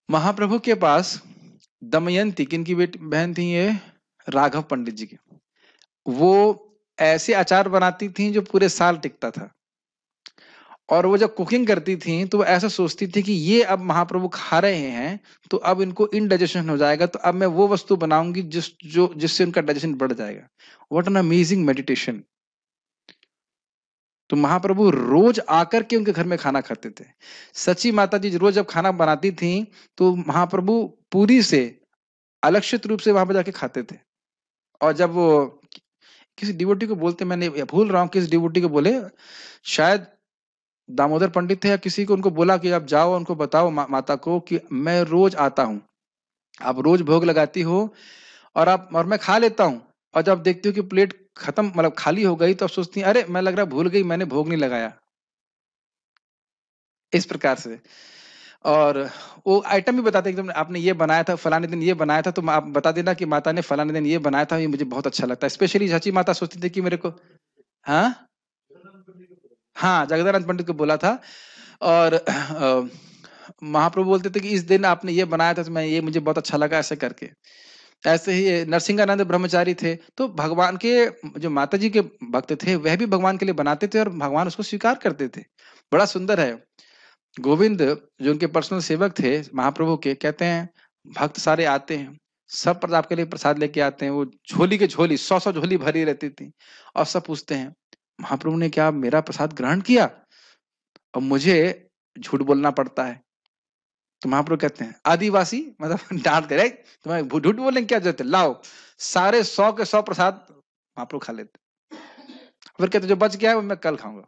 महाप्रभु के पास दमयंती, किनकी बेटी बहन थी ये? राघव पंडित जी की। वो ऐसे अचार बनाती थी जो पूरे साल टिकता था। और वो जब कुकिंग करती थी तो वो ऐसा सोचती थी कि ये अब महाप्रभु खा रहे हैं तो अब इनको इनडाइजेशन हो जाएगा, तो अब मैं वो वस्तु बनाऊंगी जिससे उनका डाइजेशन बढ़ जाएगा। What an amazing meditation. तो महाप्रभु रोज आकर के उनके घर में खाना खाते थे। सची माता जी रोज जब खाना बनाती थी तो महाप्रभु पूरी से अलक्षित रूप से वहां पर जाके खाते थे। और जब वो किसी डिवोटी को बोलते, मैंने भूल रहा हूँ किस डिवोटी को बोले, शायद दामोदर पंडित थे या किसी को, उनको बोला कि आप जाओ उनको बताओ माता को कि मैं रोज आता हूँ, आप रोज भोग लगाती हो और मैं खा लेता हूँ, और जब देखती हूँ कि प्लेट खत्म मतलब खाली हो गई तो अब सोचती है अरे मैं लग रहा भूल गई, मैंने भोग नहीं लगाया। इस प्रकार से। और वो आइटम भी बताते एकदम, आपने ये बनाया था फलाने दिन, ये बनाया था, तो आप बता देना कि माता ने फलाने दिन ये बनाया था, ये मुझे बहुत अच्छा लगता है। स्पेशली सची माता सोचती थी कि मेरे को, हाँ जगदानंद पंडित को बोला था। और महाप्रभु बोलते थे कि इस दिन आपने ये बनाया था तो मैं ये मुझे बहुत अच्छा लगा, ऐसे करके। ऐसे ही नरसिंहानंद ब्रह्मचारी थे, तो भगवान के जो माता जी के भक्त थे वह भी भगवान के लिए बनाते थे और भगवान उसको स्वीकार करते थे। बड़ा सुंदर है। गोविंद जो उनके पर्सनल सेवक थे महाप्रभु के, कहते हैं भक्त सारे आते हैं, सब पर आपके लिए प्रसाद लेके आते हैं। वो झोली के झोली 100 झोली भरी रहती थी, और सब पूछते हैं महाप्रभु ने क्या मेरा प्रसाद ग्रहण किया और मुझे झूठ बोलना पड़ता है? तो महाप्रभु कहते हैं आदिवासी, मतलब डांट करे, तुम्हें झूठ बोलने की क्या जरूरत है, लाओ सारे 100 के 100 प्रसाद महाप्रभु खा लेते। फिर कहते जो बच गया है वो मैं कल खाऊंगा।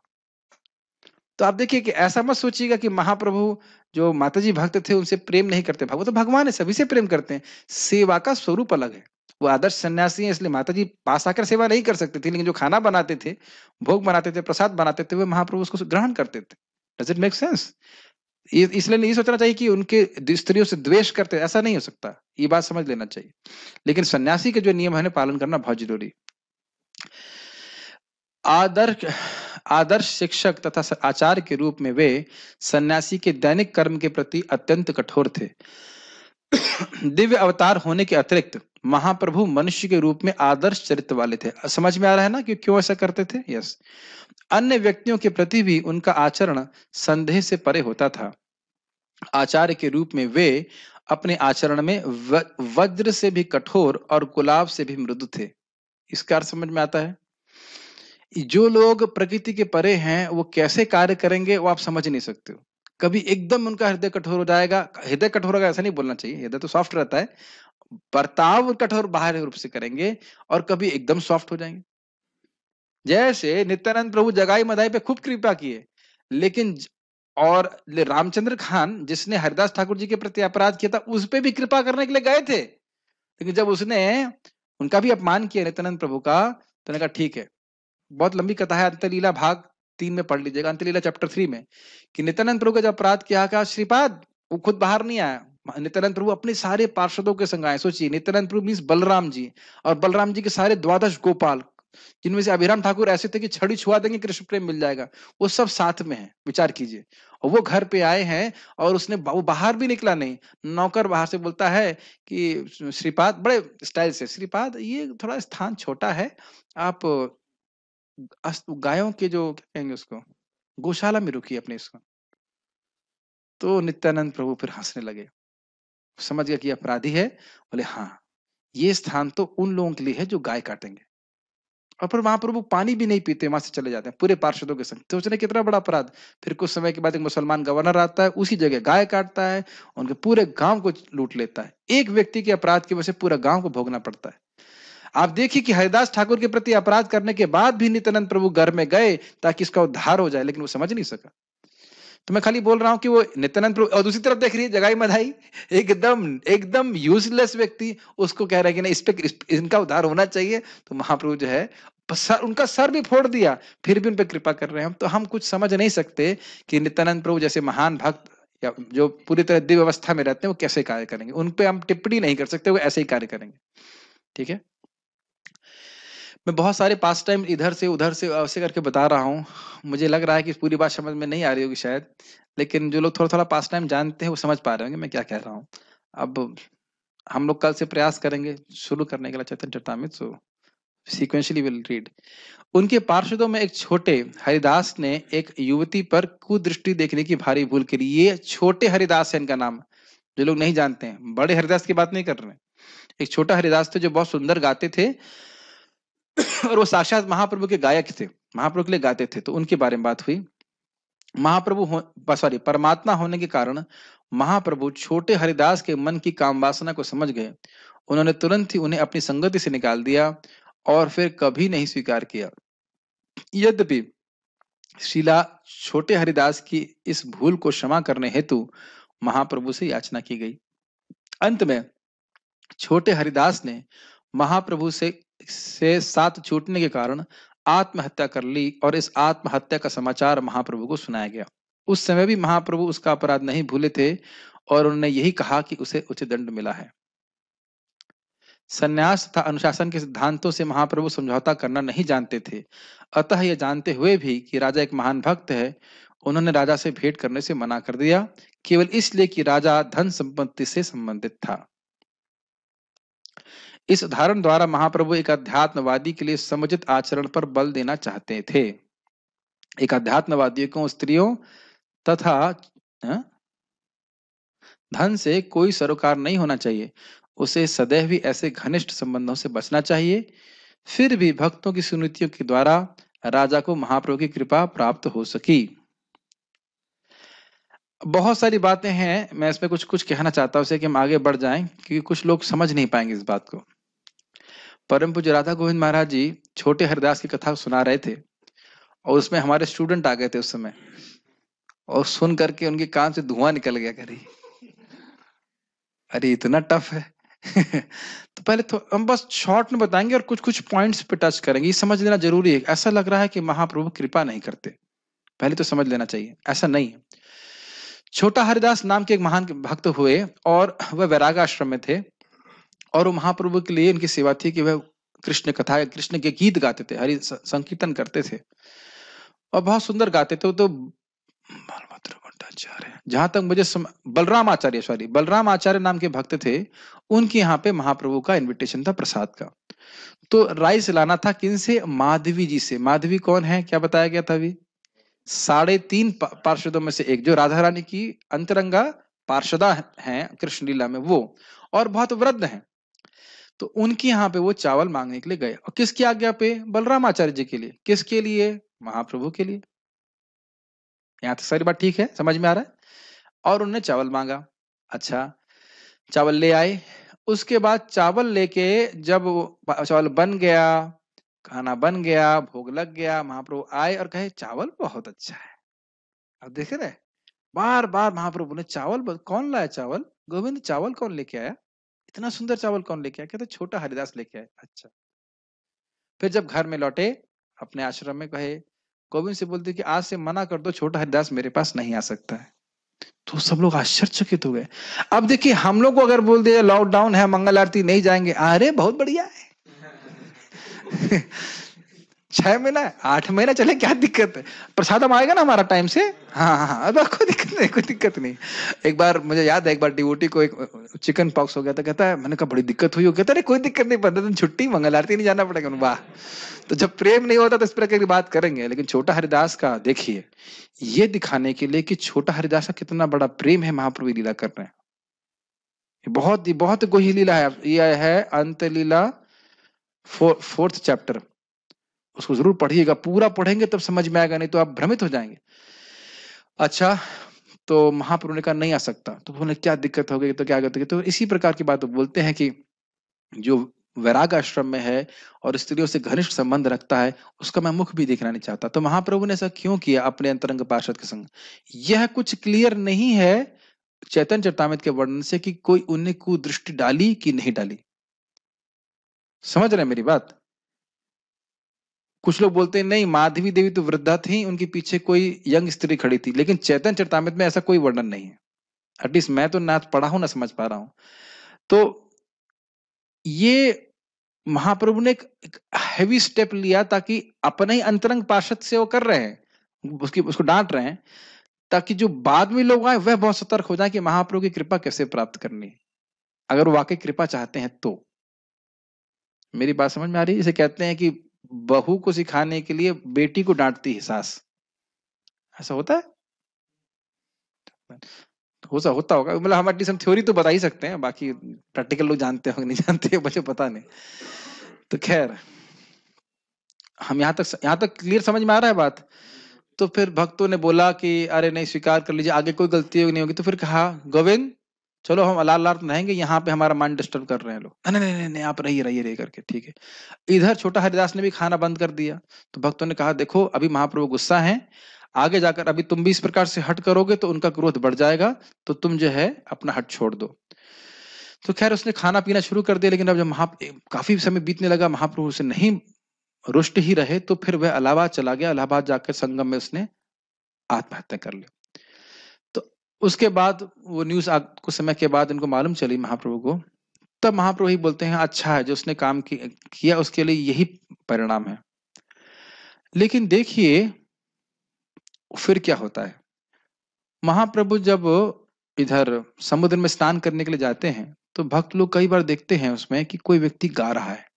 तो आप देखिए कि ऐसा मत सोचिएगा कि महाप्रभु जो माताजी भक्त थे उनसे प्रेम नहीं करते। भगवान तो भगवान है, सभी से प्रेम करते हैं। सेवा का स्वरूप अलग है वो आदर्श सन्यासी हैं, इसलिए माता जी पास आकर सेवा नहीं कर सकती थी, लेकिन जो खाना बनाते थे, भोग बनाते थे, प्रसाद बनाते थे, वे महाप्रभु उसको ग्रहण करते थे। Does it make sense? इसलिए नहीं सोचना चाहिए कि उनके स्त्रियों से द्वेष करते, ऐसा नहीं हो सकता, ये बात समझ लेना चाहिए। लेकिन सन्यासी के जो नियम है पालन करना बहुत जरूरी। आदर्श आदर्श शिक्षक तथा आचार्य के रूप में वे सन्यासी के दैनिक कर्म के प्रति अत्यंत कठोर थे। दिव्य अवतार होने के अतिरिक्त महाप्रभु मनुष्य के रूप में आदर्श चरित्र वाले थे। समझ में आ रहा है ना कि क्यों ऐसा करते थे? यस। अन्य व्यक्तियों के प्रति भी उनका आचरण संदेह से परे होता था। आचार्य के रूप में वे अपने आचरण में वज्र से भी कठोर और गुलाब से भी मृदु थे। इसका अर्थ समझ में आता है? जो लोग प्रकृति के परे हैं वो कैसे कार्य करेंगे वो आप समझ नहीं सकते हो। कभी एकदम उनका हृदय कठोर हो जाएगा। हृदय कठोर होगा ऐसा नहीं बोलना चाहिए, हृदय तो सॉफ्ट रहता है, बर्ताव कठोर बाहरी रूप से करेंगे, और कभी एकदम सॉफ्ट हो जाएंगे। जैसे नित्यानंद प्रभु जगाई मदाई पे खूब कृपा किए, लेकिन और रामचंद्र खान जिसने हरिदास ठाकुर जी के प्रति अपराध किया था उस पे भी कृपा करने के लिए गए थे, लेकिन जब उसने उनका भी अपमान किया नित्यानंद प्रभु का, तो उन्होंने कहा ठीक है। बहुत लंबी कथा है, अंतलीला भाग 3 में पढ़ लीजिएगा, अंतलीला चैप्टर 3 में, कि नित्यानंद प्रभु का जब अपराध किया, कहा श्रीपाद, वो खुद बाहर नहीं आया, नित्यानंद प्रभु अपने सारे पार्षदों के संग आए। सोचिए, नित्यानंद प्रभु मीन्स बलराम जी, और बलराम जी के सारे 12 गोपाल, जिनमें से अभिराम ठाकुर ऐसे थे कि छड़ी छुआ देंगे कृष्ण प्रेम मिल जाएगा, वो सब साथ में है। विचार कीजिए, और वो घर पे आए हैं, और उसने वो बाहर भी निकला नहीं। नौकर बाहर से बोलता है कि श्रीपाद, बड़े स्टाइल से, श्रीपाद ये थोड़ा स्थान छोटा है, आप गायों के जो क्या कहेंगे उसको, गौशाला में रुकी अपने इसको। तो नित्यानंद प्रभु फिर हंसने लगे, समझ गया कि अपराधी है। बोले हाँ, ये स्थान तो उन लोगों के लिए है जो गाय काटेंगे। और फिर महाप्रभु पानी भी नहीं पीते, वहां से चले जाते हैं पूरे पार्षदों के संग। तो उसने कितना बड़ा अपराध। फिर कुछ समय के बाद एक मुसलमान गवर्नर आता है, उसी जगह गाय काटता है, उनके पूरे गांव को लूट लेता है। एक व्यक्ति के अपराध की वजह से पूरा गांव को भोगना पड़ता है। आप देखिए कि हरिदास ठाकुर के प्रति अपराध करने के बाद भी नित्यानंद प्रभु घर में गए ताकि इसका उद्धार हो जाए, लेकिन वो समझ नहीं सका। तो मैं खाली बोल रहा हूं कि वो नित्यानंद प्रभु, और दूसरी तरफ देख रही है जगाई मधाई, एकदम एकदम यूजलेस व्यक्ति, उसको कह रहा है कि नहीं, इनका उद्धार होना चाहिए। तो महाप्रभु जो है उनका सर भी फोड़ दिया, फिर भी उन पर कृपा कर रहे हैं हम। तो हम कुछ समझ नहीं सकते कि नित्यानंद प्रभु जैसे महान भक्त या जो पूरी तरह दिव्य अवस्था में रहते हैं वो कैसे कार्य करेंगे। उन पे हम टिप्पणी नहीं कर सकते, वो ऐसे ही कार्य करेंगे। ठीक है, मैं बहुत सारे पास टाइम इधर से उधर से ऐसे करके बता रहा हूँ। मुझे लग रहा है कि पूरी बात समझ में नहीं आ रही होगी शायद, लेकिन जो लोग थोड़ा थोड़ा पास टाइम जानते हैं वो समझ पा रहे होंगे मैं क्या कह रहा हूँ। अब हम लोग कल से प्रयास करेंगे शुरू करने के लिए चैतन्य चरितामृत, सो सीक्वेंशियली विल रीड। उनके पार्षदों में एक छोटे हरिदास ने एक युवती पर कुदृष्टि देखने की भारी भूल करी। ये छोटे हरिदास है इनका नाम, जो लोग नहीं जानते हैं। बड़े हरिदास की बात नहीं कर रहे हैं, एक छोटा हरिदास थे जो बहुत सुंदर गाते थे और वो साक्षात महाप्रभु के गायक थे, महाप्रभु के लिए गाते थे। तो उनके बारे में बात हुई। परमात्मा होने के कारण महाप्रभु छोटे हरिदास के मन की काम वासना को समझ गए। उन्होंने तुरंत ही उन्हें अपनी संगति से निकाल दिया और फिर कभी नहीं स्वीकार किया। यद्यपि शीला छोटे हरिदास की इस भूल को क्षमा करने हेतु महाप्रभु से याचना की गई। अंत में छोटे हरिदास ने महाप्रभु से साथ छूटने के कारण आत्महत्या कर ली, और इस आत्महत्या का समाचार महाप्रभु को सुनाया गया। उस समय भी महाप्रभु उसका अपराध नहीं भूले थे और उन्होंने यही कहा कि उसे उचित दंड मिला है। संन्यास तथा अनुशासन के सिद्धांतों से महाप्रभु समझौता करना नहीं जानते थे। अतः यह जानते हुए भी कि राजा एक महान भक्त है, उन्होंने राजा से भेंट करने से मना कर दिया, केवल इसलिए कि राजा धन संपत्ति से संबंधित था। इस उदाहरण द्वारा महाप्रभु एक अध्यात्मवादी के लिए समुचित आचरण पर बल देना चाहते थे। एक अध्यात्मवादी को स्त्रियों तथा धन से कोई सरोकार नहीं होना चाहिए, उसे सदैव भी ऐसे घनिष्ठ संबंधों से बचना चाहिए। फिर भी भक्तों की सुनीतियों के द्वारा राजा को महाप्रभु की कृपा प्राप्त हो सकी। बहुत सारी बातें हैं, मैं इसमें कुछ कुछ कहना चाहता हूं कि हम आगे बढ़ जाएं, क्योंकि कुछ लोग समझ नहीं पाएंगे इस बात को। परम पूज्य राधा गोविंद महाराज जी छोटे हरिदास की कथा सुना रहे थे, और उसमें हमारे स्टूडेंट आ गए थे उस समय, और सुन करके उनके कान से धुआं निकल गया। अरे इतना टफ है, तो पहले तो हम बस शॉर्ट में बताएंगे और कुछ कुछ पॉइंट्स पे टच करेंगे। ये समझ लेना जरूरी है। ऐसा लग रहा है कि महाप्रभु कृपा नहीं करते, पहले तो समझ लेना चाहिए ऐसा नहीं है। छोटा हरिदास नाम के एक महान भक्त हुए और वह वैराग आश्रम में थे, और वो महाप्रभु के लिए उनकी सेवा थी कि वह कृष्ण कथा, कृष्ण के गीत गाते थे, हरि संकीर्तन करते थे और बहुत सुंदर गाते थे। तो बालभद्र भट्टाचार्य, जहां तक मुझे बलराम आचार्य, सॉरी बलराम आचार्य नाम के भक्त थे, उनके यहाँ पे महाप्रभु का इनविटेशन था प्रसाद का। तो राइस लाना था किनसे? माधवी जी से। माधवी कौन है, क्या बताया गया था अभी? 3.5 पार्षदों में से एक, जो राधा रानी की अंतरंगा पार्षदा हैं कृष्ण लीला में वो, और बहुत वृद्ध हैं। तो उनके यहाँ पे वो चावल मांगने के लिए गए, और किसकी आज्ञा पे? बलराम आचार्य जी के लिए। किसके लिए? महाप्रभु के लिए। यहाँ तो सारी बात ठीक है, समझ में आ रहा है। और उन्होंने चावल मांगा। अच्छा, चावल ले आए। उसके बाद चावल लेके जब चावल बन गया, खाना बन गया, भोग लग गया, महाप्रभु आए और कहे चावल बहुत अच्छा है। अब देख रहे, बार बार महाप्रभु ने चावल, कौन लाया चावल? गोविंद चावल कौन लेके आया? इतना सुंदर चावल कौन लेके आया? कहते छोटा हरिदास लेके आए। अच्छा। फिर जब घर में लौटे अपने आश्रम में, कहे गोविंद से बोलते कि आज से मना कर दो, छोटा हरिदास मेरे पास नहीं आ सकता है। तो सब लोग आश्चर्यचकित हो गए। अब देखिए, हम लोग को अगर बोल दिया लॉकडाउन है, मंगल आरती नहीं जाएंगे, अरे बहुत बढ़िया है। 6 महीना 8 महीना चले, क्या दिक्कत है? प्रसादम आएगा ना हमारा टाइम से। हाँ हाँ हाँ, अब कोई दिक्कत नहीं, कोई दिक्कत नहीं। एक बार मुझे याद है, एक बार डिवोटी को एक चिकन पॉक्स हो गया था। कहता है, मैंने कहा बड़ी दिक्कत हुई हो? कहता है कोई दिक्कत नहीं, 15 दिन छुट्टी, मंगल आरती नहीं जाना पड़ेगा। वाह। तो जब प्रेम नहीं होता तो इस प्रकार की बात करेंगे। लेकिन छोटा हरिदास का देखिए, ये दिखाने के लिए कि छोटा हरिदास का कितना बड़ा प्रेम है, महाप्रभु लीला कर रहे हैं। बहुत गोही लीला है। ये है अंत लीला 4th चैप्टर, उसको जरूर पढ़िएगा। पूरा पढ़ेंगे तब समझ में आएगा, नहीं तो आप भ्रमित हो जाएंगे। अच्छा, तो महाप्रभु ने कहा नहीं आ सकता। तो बोले क्या दिक्कत हो गई? तो क्या कहते? तो इसी प्रकार की बात बोलते हैं कि जो वैराग आश्रम में है और स्त्रियों से घनिष्ठ संबंध रखता है, उसका मैं मुख भी देखना नहीं चाहता। तो महाप्रभु ने ऐसा क्यों किया अपने अंतरंग पार्षद के संग? यह कुछ क्लियर नहीं है चैतन्य चरितामृत के वर्णन से कि कोई उन्हें कुदृष्टि डाली कि नहीं डाली। समझ रहे हैं मेरी बात? कुछ लोग बोलते हैं नहीं, माधवी देवी तो वृद्धा थी, उनके पीछे कोई यंग स्त्री खड़ी थी, लेकिन चैतन्य चरितामृत में ऐसा कोई वर्णन नहीं है। एटलीस्ट मैं तो ना पढ़ा हूं ना समझ पा रहा हूं। तो ये महाप्रभु ने एक हैवी स्टेप लिया, ताकि अपने ही अंतरंग पार्षद से वो कर रहे हैं, उसको डांट रहे हैं, ताकि जो बाद में लोग आए वह बहुत सतर्क हो जाए कि महाप्रभु की कृपा कैसे प्राप्त करनी है, अगर वो वाकई कृपा चाहते हैं तो। मेरी बात समझ में आ रही है? इसे कहते हैं कि बहू को सिखाने के लिए बेटी को डांटती है सास। ऐसा होता है? होता होगा, मतलब हम एटलीस्ट हम थ्योरी तो बता ही सकते हैं, बाकी प्रैक्टिकल लोग जानते हो नहीं जानते हो मुझे पता नहीं। तो खैर, हम यहाँ तक क्लियर समझ में आ रहा है बात? तो फिर भक्तों ने बोला कि अरे नहीं, स्वीकार कर लीजिए, आगे कोई गलती नहीं होगी। तो फिर कहा गोविंद चलो हम अलाल रहेंगे, यहाँ पे हमारा माइंड डिस्टर्ब कर रहे हैं लोग। नहीं नहीं नहीं, आप रहिए रहिए रहिए करके, ठीक है। इधर छोटा हरिदास ने भी खाना बंद कर दिया। तो भक्तों ने कहा देखो अभी महाप्रभु गुस्सा है, आगे जाकर अभी तुम भी इस प्रकार से हट करोगे तो उनका क्रोध बढ़ जाएगा, तो तुम जो है अपना हट छोड़ दो। तो खैर उसने खाना पीना शुरू कर दिया, लेकिन अब जब काफी समय बीतने लगा, महाप्रभु से नहीं रुष्ट ही रहे, तो फिर वह इलाहाबाद चला गया। इलाहाबाद जाकर संगम में उसने आत्महत्या कर ली। तो उसके बाद वो न्यूज कुछ समय के बाद इनको मालूम चली महाप्रभु को, तब महाप्रभु ही बोलते हैं अच्छा है जो उसने काम किया उसके लिए यही परिणाम है। लेकिन देखिए फिर क्या होता है। महाप्रभु जब इधर समुद्र में स्नान करने के लिए जाते हैं, तो भक्त लोग कई बार देखते हैं उसमें कि कोई व्यक्ति गा रहा है।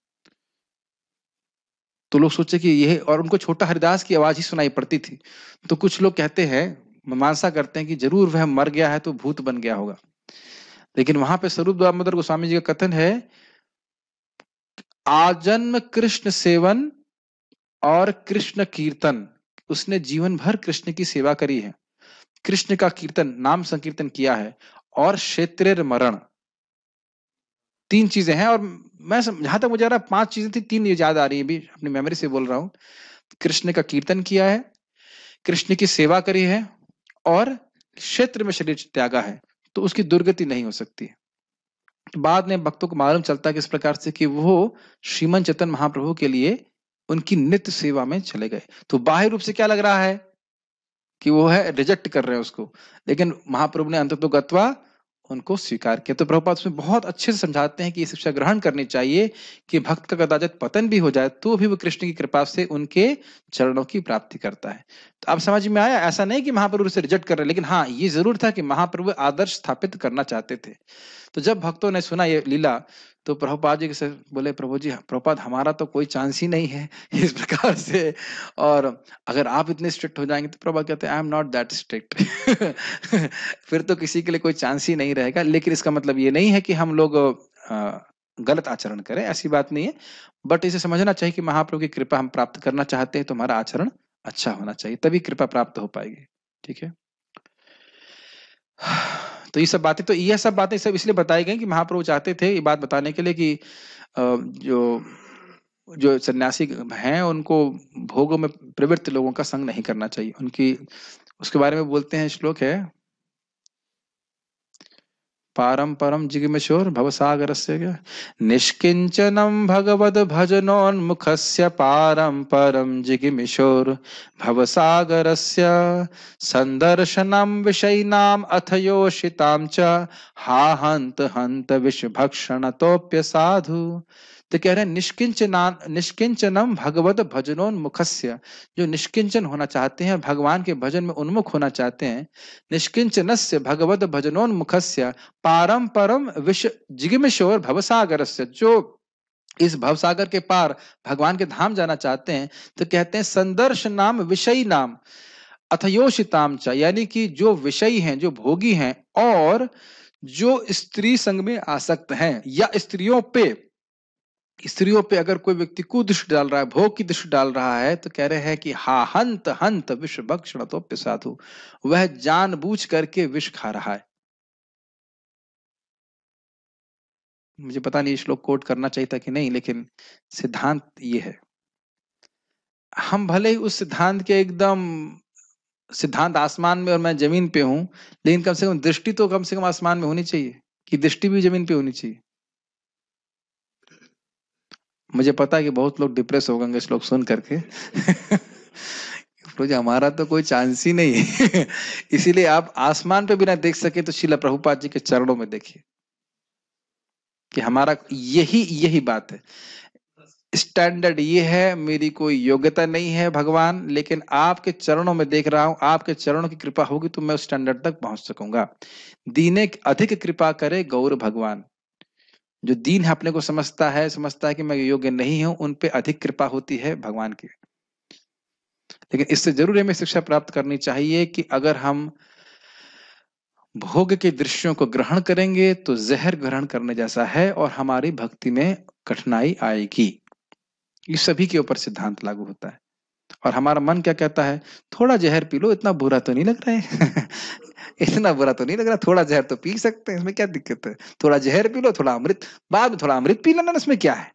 तो लोग सोचे कि यह, और उनको छोटा हरिदास की आवाज ही सुनाई पड़ती थी। तो कुछ लोग कहते हैं, मीमांसा करते हैं कि जरूर वह मर गया है तो भूत बन गया होगा। लेकिन वहां पे स्वरूप दामोदर गोस्वामी जी का कथन है, आजन्म कृष्ण सेवन और कृष्ण कीर्तन, उसने जीवन भर कृष्ण की सेवा करी है, कृष्ण का कीर्तन नाम संकीर्तन किया है, और क्षेत्रेर मरण, 3 चीजें हैं। और मैं जहां तक मुझे आ रहा है 5 चीजें थी, 3 याद आ रही है, भी अपनी मेमोरी से बोल रहा हूं। कृष्ण का कीर्तन किया है, कृष्ण की सेवा करी है, और क्षेत्र में शरीर त्यागा है, तो उसकी दुर्गति नहीं हो सकती। तो बाद में भक्तों को मालूम चलता है किस प्रकार से कि वो श्रीमन चैतन्य महाप्रभु के लिए उनकी नित्य सेवा में चले गए। तो बाह्य रूप से क्या लग रहा है कि वो है रिजेक्ट कर रहे हैं उसको, लेकिन महाप्रभु ने अंततो गत्वा उनको स्वीकार किया। तो प्रभुपाद उसमें बहुत अच्छे से समझाते हैं कि ये शिक्षा ग्रहण करनी चाहिए कि भक्त का कदाचित पतन भी हो जाए तो भी वो कृष्ण की कृपा से उनके चरणों की प्राप्ति करता है। तो अब समझ में आया, ऐसा नहीं कि महाप्रभु उसे रिजेक्ट कर रहे, लेकिन हाँ ये जरूर था कि महाप्रभु आदर्श स्थापित करना चाहते थे। तो जब भक्तों ने सुना ये लीला तो प्रभुपाद जी से बोले, प्रभु जी प्रभुपाद हमारा तो कोई चांस ही नहीं है इस प्रकार से, और अगर आप इतने स्ट्रिक्ट हो जाएंगे तो प्रभुपाद कहते हैं I am not that strict फिर तो किसी के लिए कोई चांस ही नहीं रहेगा। लेकिन इसका मतलब ये नहीं है कि हम लोग गलत आचरण करें, ऐसी बात नहीं है, बट इसे समझना चाहिए कि महाप्रभु की कृपा हम प्राप्त करना चाहते हैं तो हमारा आचरण अच्छा होना चाहिए, तभी कृपा प्राप्त हो पाएगी। ठीक है, तो ये सब बातें सब इसलिए बताई गई कि महाप्रभु चाहते थे ये बात बताने के लिए कि जो जो सन्यासी हैं उनको भोगों में प्रवृत्त लोगों का संग नहीं करना चाहिए। उनकी उसके बारे में बोलते हैं, श्लोक है पारम परम जिगमिशोर भवसागरस्य क्या निष्किंचनम भगवद भजनोन्मुखस्य पारम परम जिगमिशोर भवसागरस्य संदर्शनम विषयिनाम अथ योषिताम च हा हंत हंत विषभक्षणतोप्य साधु। तो कह रहे हैं निष्किंचनम भगवद भजनोन्मुखस्य, जो निष्किंचन होना चाहते हैं, भगवान के भजन में उन्मुख होना चाहते हैं, निष्किंचनस्य भगवद भजनोन्मुखस्य पारम परम विश्व जिगमिशोर भवसागरस्य, जो इस भवसागर के पार भगवान के धाम जाना चाहते हैं, तो कहते हैं संदर्श नाम विषयी नाम अथयोषिताम च, यानी कि जो विषयी हैं, जो भोगी हैं और जो स्त्री संग में आसक्त हैं, या स्त्रियों पे अगर कोई व्यक्ति कुदृष्टि डाल रहा है, भोग की दृष्टि डाल रहा है, तो कह रहे हैं कि हा हंत हंत विष भक्षण तो पिसाधु, वह जानबूझ करके विष खा रहा है। मुझे पता नहीं श्लोक कोट करना चाहिए था कि नहीं, लेकिन सिद्धांत ये है। हम भले ही उस सिद्धांत के एकदम सिद्धांत आसमान में और मैं जमीन पे हूं, लेकिन कम से कम दृष्टि तो कम से कम आसमान में होनी चाहिए, कि दृष्टि भी जमीन पे होनी चाहिए। मुझे पता है कि बहुत लोग डिप्रेस हो गए श्लोक सुन करके तो हमारा तो कोई चांस ही नहीं है इसीलिए आप आसमान पे बिना देख सके तो श्रील प्रभुपाद जी के चरणों में देखिए कि हमारा यही बात है। स्टैंडर्ड ये है, मेरी कोई योग्यता नहीं है भगवान, लेकिन आपके चरणों में देख रहा हूं, आपके चरणों की कृपा होगी तो मैं उस स्टैंडर्ड तक पहुंच सकूंगा। दीने अधिक कृपा करे गौर भगवान, जो दीन है अपने को समझता है कि मैं योग्य नहीं हूं, उन पे अधिक कृपा होती है भगवान की। लेकिन इससे जरूर हमें शिक्षा प्राप्त करनी चाहिए कि अगर हम भोग के दृश्यों को ग्रहण करेंगे तो जहर ग्रहण करने जैसा है और हमारी भक्ति में कठिनाई आएगी। ये सभी के ऊपर सिद्धांत लागू होता है। और हमारा मन क्या कहता है, थोड़ा जहर पी लो, इतना बुरा तो नहीं लग रहा है इतना बुरा तो नहीं लग रहा, थोड़ा जहर तो पी सकते हैं, इसमें क्या दिक्कत है, थोड़ा जहर पी लो, थोड़ा अमृत, बाद में थोड़ा अमृत पी लेना, इसमें क्या है,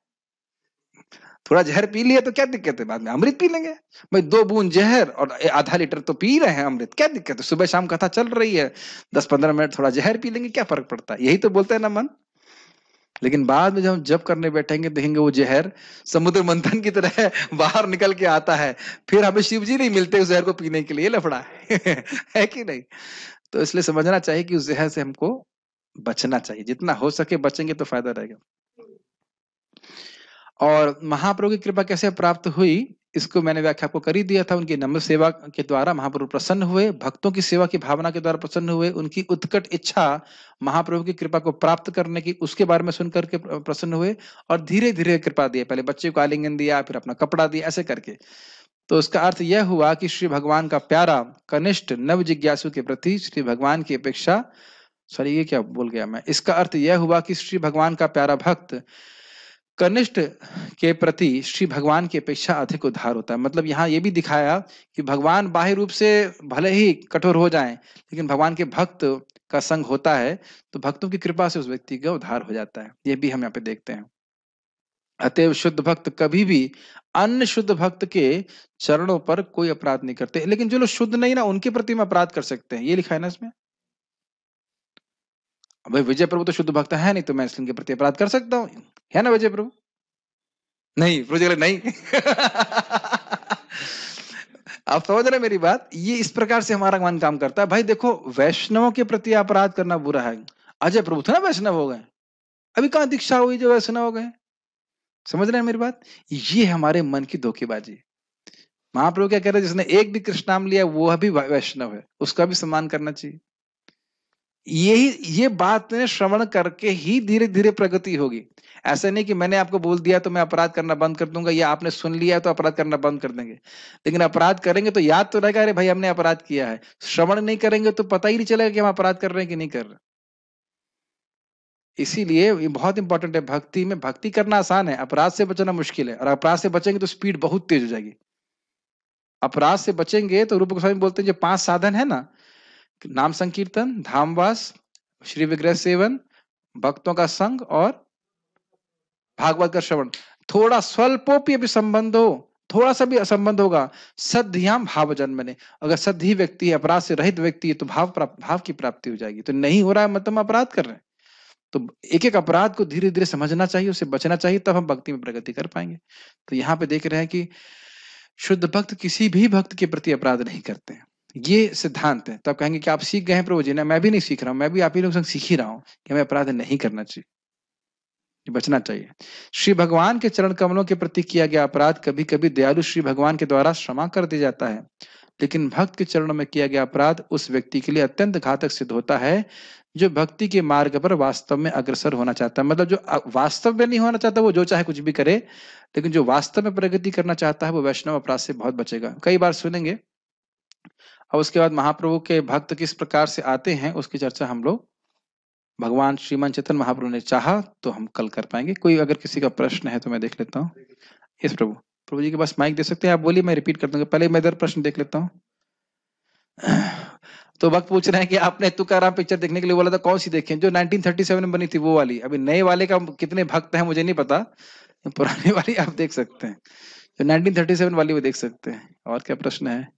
थोड़ा जहर पी लिया तो क्या दिक्कत है, बाद में अमृत पी लेंगे। भाई 2 बूंद जहर और आधा लीटर तो पी रहे हैं अमृत, क्या दिक्कत है, सुबह शाम कथा चल रही है, 10-15 मिनट थोड़ा जहर पी लेंगे, क्या फर्क पड़ता है, यही तो बोलते हैं ना मन। लेकिन बाद में जब हम जप करने बैठेंगे देखेंगे वो जहर समुद्र मंथन की तरह बाहर निकल के आता है, फिर हमें शिव जी नहीं मिलते उस जहर को पीने के लिए, लफड़ा है कि नहीं। तो इसलिए समझना चाहिए कि उस जहर से हमको बचना चाहिए, जितना हो सके बचेंगे तो फायदा रहेगा। और महाप्रभु की कृपा कैसे प्राप्त हुई, इसको मैंने व्याख्या आपको कर ही दिया था। उनकी नम्र सेवा के द्वारा महाप्रभु प्रसन्न हुए, भक्तों की सेवा की भावना के द्वारा प्रसन्न हुए, उनकी उत्कट इच्छा महाप्रभु की कृपा को प्राप्त करने की उसके बारे में सुनकर के प्रसन्न हुए, और धीरे धीरे कृपा दिए, पहले बच्चे को आलिंगन दिया, फिर अपना कपड़ा दिया, ऐसे करके। तो उसका अर्थ यह हुआ कि श्री भगवान का प्यारा कनिष्ठ नव जिज्ञासु के प्रति श्री भगवान की अपेक्षा, सॉरी ये क्या बोल गया मैं, इसका अर्थ यह हुआ कि श्री भगवान का प्यारा भक्त कनिष्ठ के प्रति श्री भगवान की अपेक्षा अधिक उदार होता है। मतलब यहाँ ये भी दिखाया कि भगवान बाह्य रूप से भले ही कठोर हो जाएं, लेकिन भगवान के भक्त का संग होता है तो भक्तों की कृपा से उस व्यक्ति का उद्धार हो जाता है। ये भी हम यहाँ पे देखते हैं। अतएव शुद्ध भक्त कभी भी अन्य शुद्ध भक्त के चरणों पर कोई अपराध नहीं करते, लेकिन जो लोग शुद्ध नहीं ना उनके प्रति हम अपराध कर सकते हैं, ये लिखा है ना इसमें। भाई विजय प्रभु तो शुद्ध भक्त है नहीं, तो मैं इसलिए उनके प्रति अपराध कर सकता हूँ, है ना विजय प्रभु? नहीं, प्रभु जी बोले नहीं। आप समझ रहे हैं मेरी बात? ये इस प्रकार से हमारा मन काम करता है। भाई देखो, वैष्णवों के प्रति अपराध करना बुरा है। अजय प्रभु थे ना वैष्णव हो गए, अभी कहाँ दीक्षा हुई जो वैष्णव हो गए? समझ रहे हैं मेरी बात? ये हमारे मन की धोखेबाजी है। महाप्रभु क्या कह रहे हैं, जिसने एक भी कृष्ण नाम लिया वो भी वैष्णव है, उसका भी सम्मान करना चाहिए। ये बात ने श्रवण करके ही धीरे धीरे प्रगति होगी। ऐसा नहीं कि मैंने आपको बोल दिया तो मैं अपराध करना बंद कर दूंगा, या आपने सुन लिया तो अपराध करना बंद कर देंगे। लेकिन अपराध करेंगे तो याद तो रहेगा, अरे भाई हमने अपराध किया है। श्रवण नहीं करेंगे तो पता ही नहीं चलेगा कि हम अपराध कर रहे हैं कि नहीं कर रहे। इसीलिए ये बहुत इंपॉर्टेंट है। भक्ति में भक्ति करना आसान है, अपराध से बचना मुश्किल है। और अपराध से बचेंगे तो स्पीड बहुत तेज हो जाएगी। अपराध से बचेंगे तो रूप गोस्वामी बोलते हैं जो 5 साधन है ना, नाम संकीर्तन, धामवास, श्री विग्रह सेवन, भक्तों का संग और भागवत का श्रवण। थोड़ा स्वल्पोपि अभी संबंध हो, थोड़ा सा भी असंबंध होगा, सद्धियाम भाव जन्मने। अगर सद्धी व्यक्ति है, अपराध से रहित व्यक्ति है, तो भाव की प्राप्ति हो जाएगी। तो नहीं हो रहा है मतलब अपराध कर रहे हैं। तो एक एक अपराध को धीरे धीरे समझना चाहिए, उससे बचना चाहिए, तब हम भक्ति में प्रगति कर पाएंगे। तो यहाँ पे देख रहे हैं कि शुद्ध भक्त किसी भी भक्त के प्रति अपराध नहीं करते हैं, ये सिद्धांत है। तो आप कहेंगे कि आप सीख गए हैं प्रभु जी। ना, मैं भी नहीं सीख रहा हूं, मैं भी आप ही लोग संग सीख ही रहा हूं कि हमें अपराध नहीं करना चाहिए, बचना चाहिए। श्री भगवान के चरण कमलों के प्रति किया गया अपराध कभी कभी दयालु श्री भगवान के द्वारा क्षमा कर दिया जाता है, लेकिन भक्त के चरणों में किया गया अपराध उस व्यक्ति के लिए अत्यंत घातक सिद्ध होता है जो भक्ति के मार्ग पर वास्तव में अग्रसर होना चाहता है। मतलब जो वास्तव में नहीं होना चाहता वो जो चाहे कुछ भी करे, लेकिन जो वास्तव में प्रगति करना चाहता है वो वैष्णव अपराध से बहुत बचेगा। कई बार सुनेंगे। और उसके बाद महाप्रभु के भक्त किस प्रकार से आते हैं उसकी चर्चा हम लोग भगवान श्रीमान चैतन्य महाप्रभु ने चाहा तो हम कल कर पाएंगे। कोई अगर किसी का प्रश्न है तो मैं देख लेता हूँ। इस प्रभु प्रभु जी के पास माइक दे सकते हैं, आप बोलिए, मैं रिपीट कर दूंगा। पहले मैं इधर प्रश्न देख लेता हूँ। तो वक्त पूछ रहे हैं कि आपने तुकाराम पिक्चर देखने के लिए बोला था, कौन सी देखें? जो 1937 में बनी थी वो वाली। अभी नए वाले का कितने भक्त हैं मुझे नहीं पता, पुरानी वाली आप देख सकते हैं, जो 1937 वाली वो देख सकते हैं। और क्या प्रश्न है?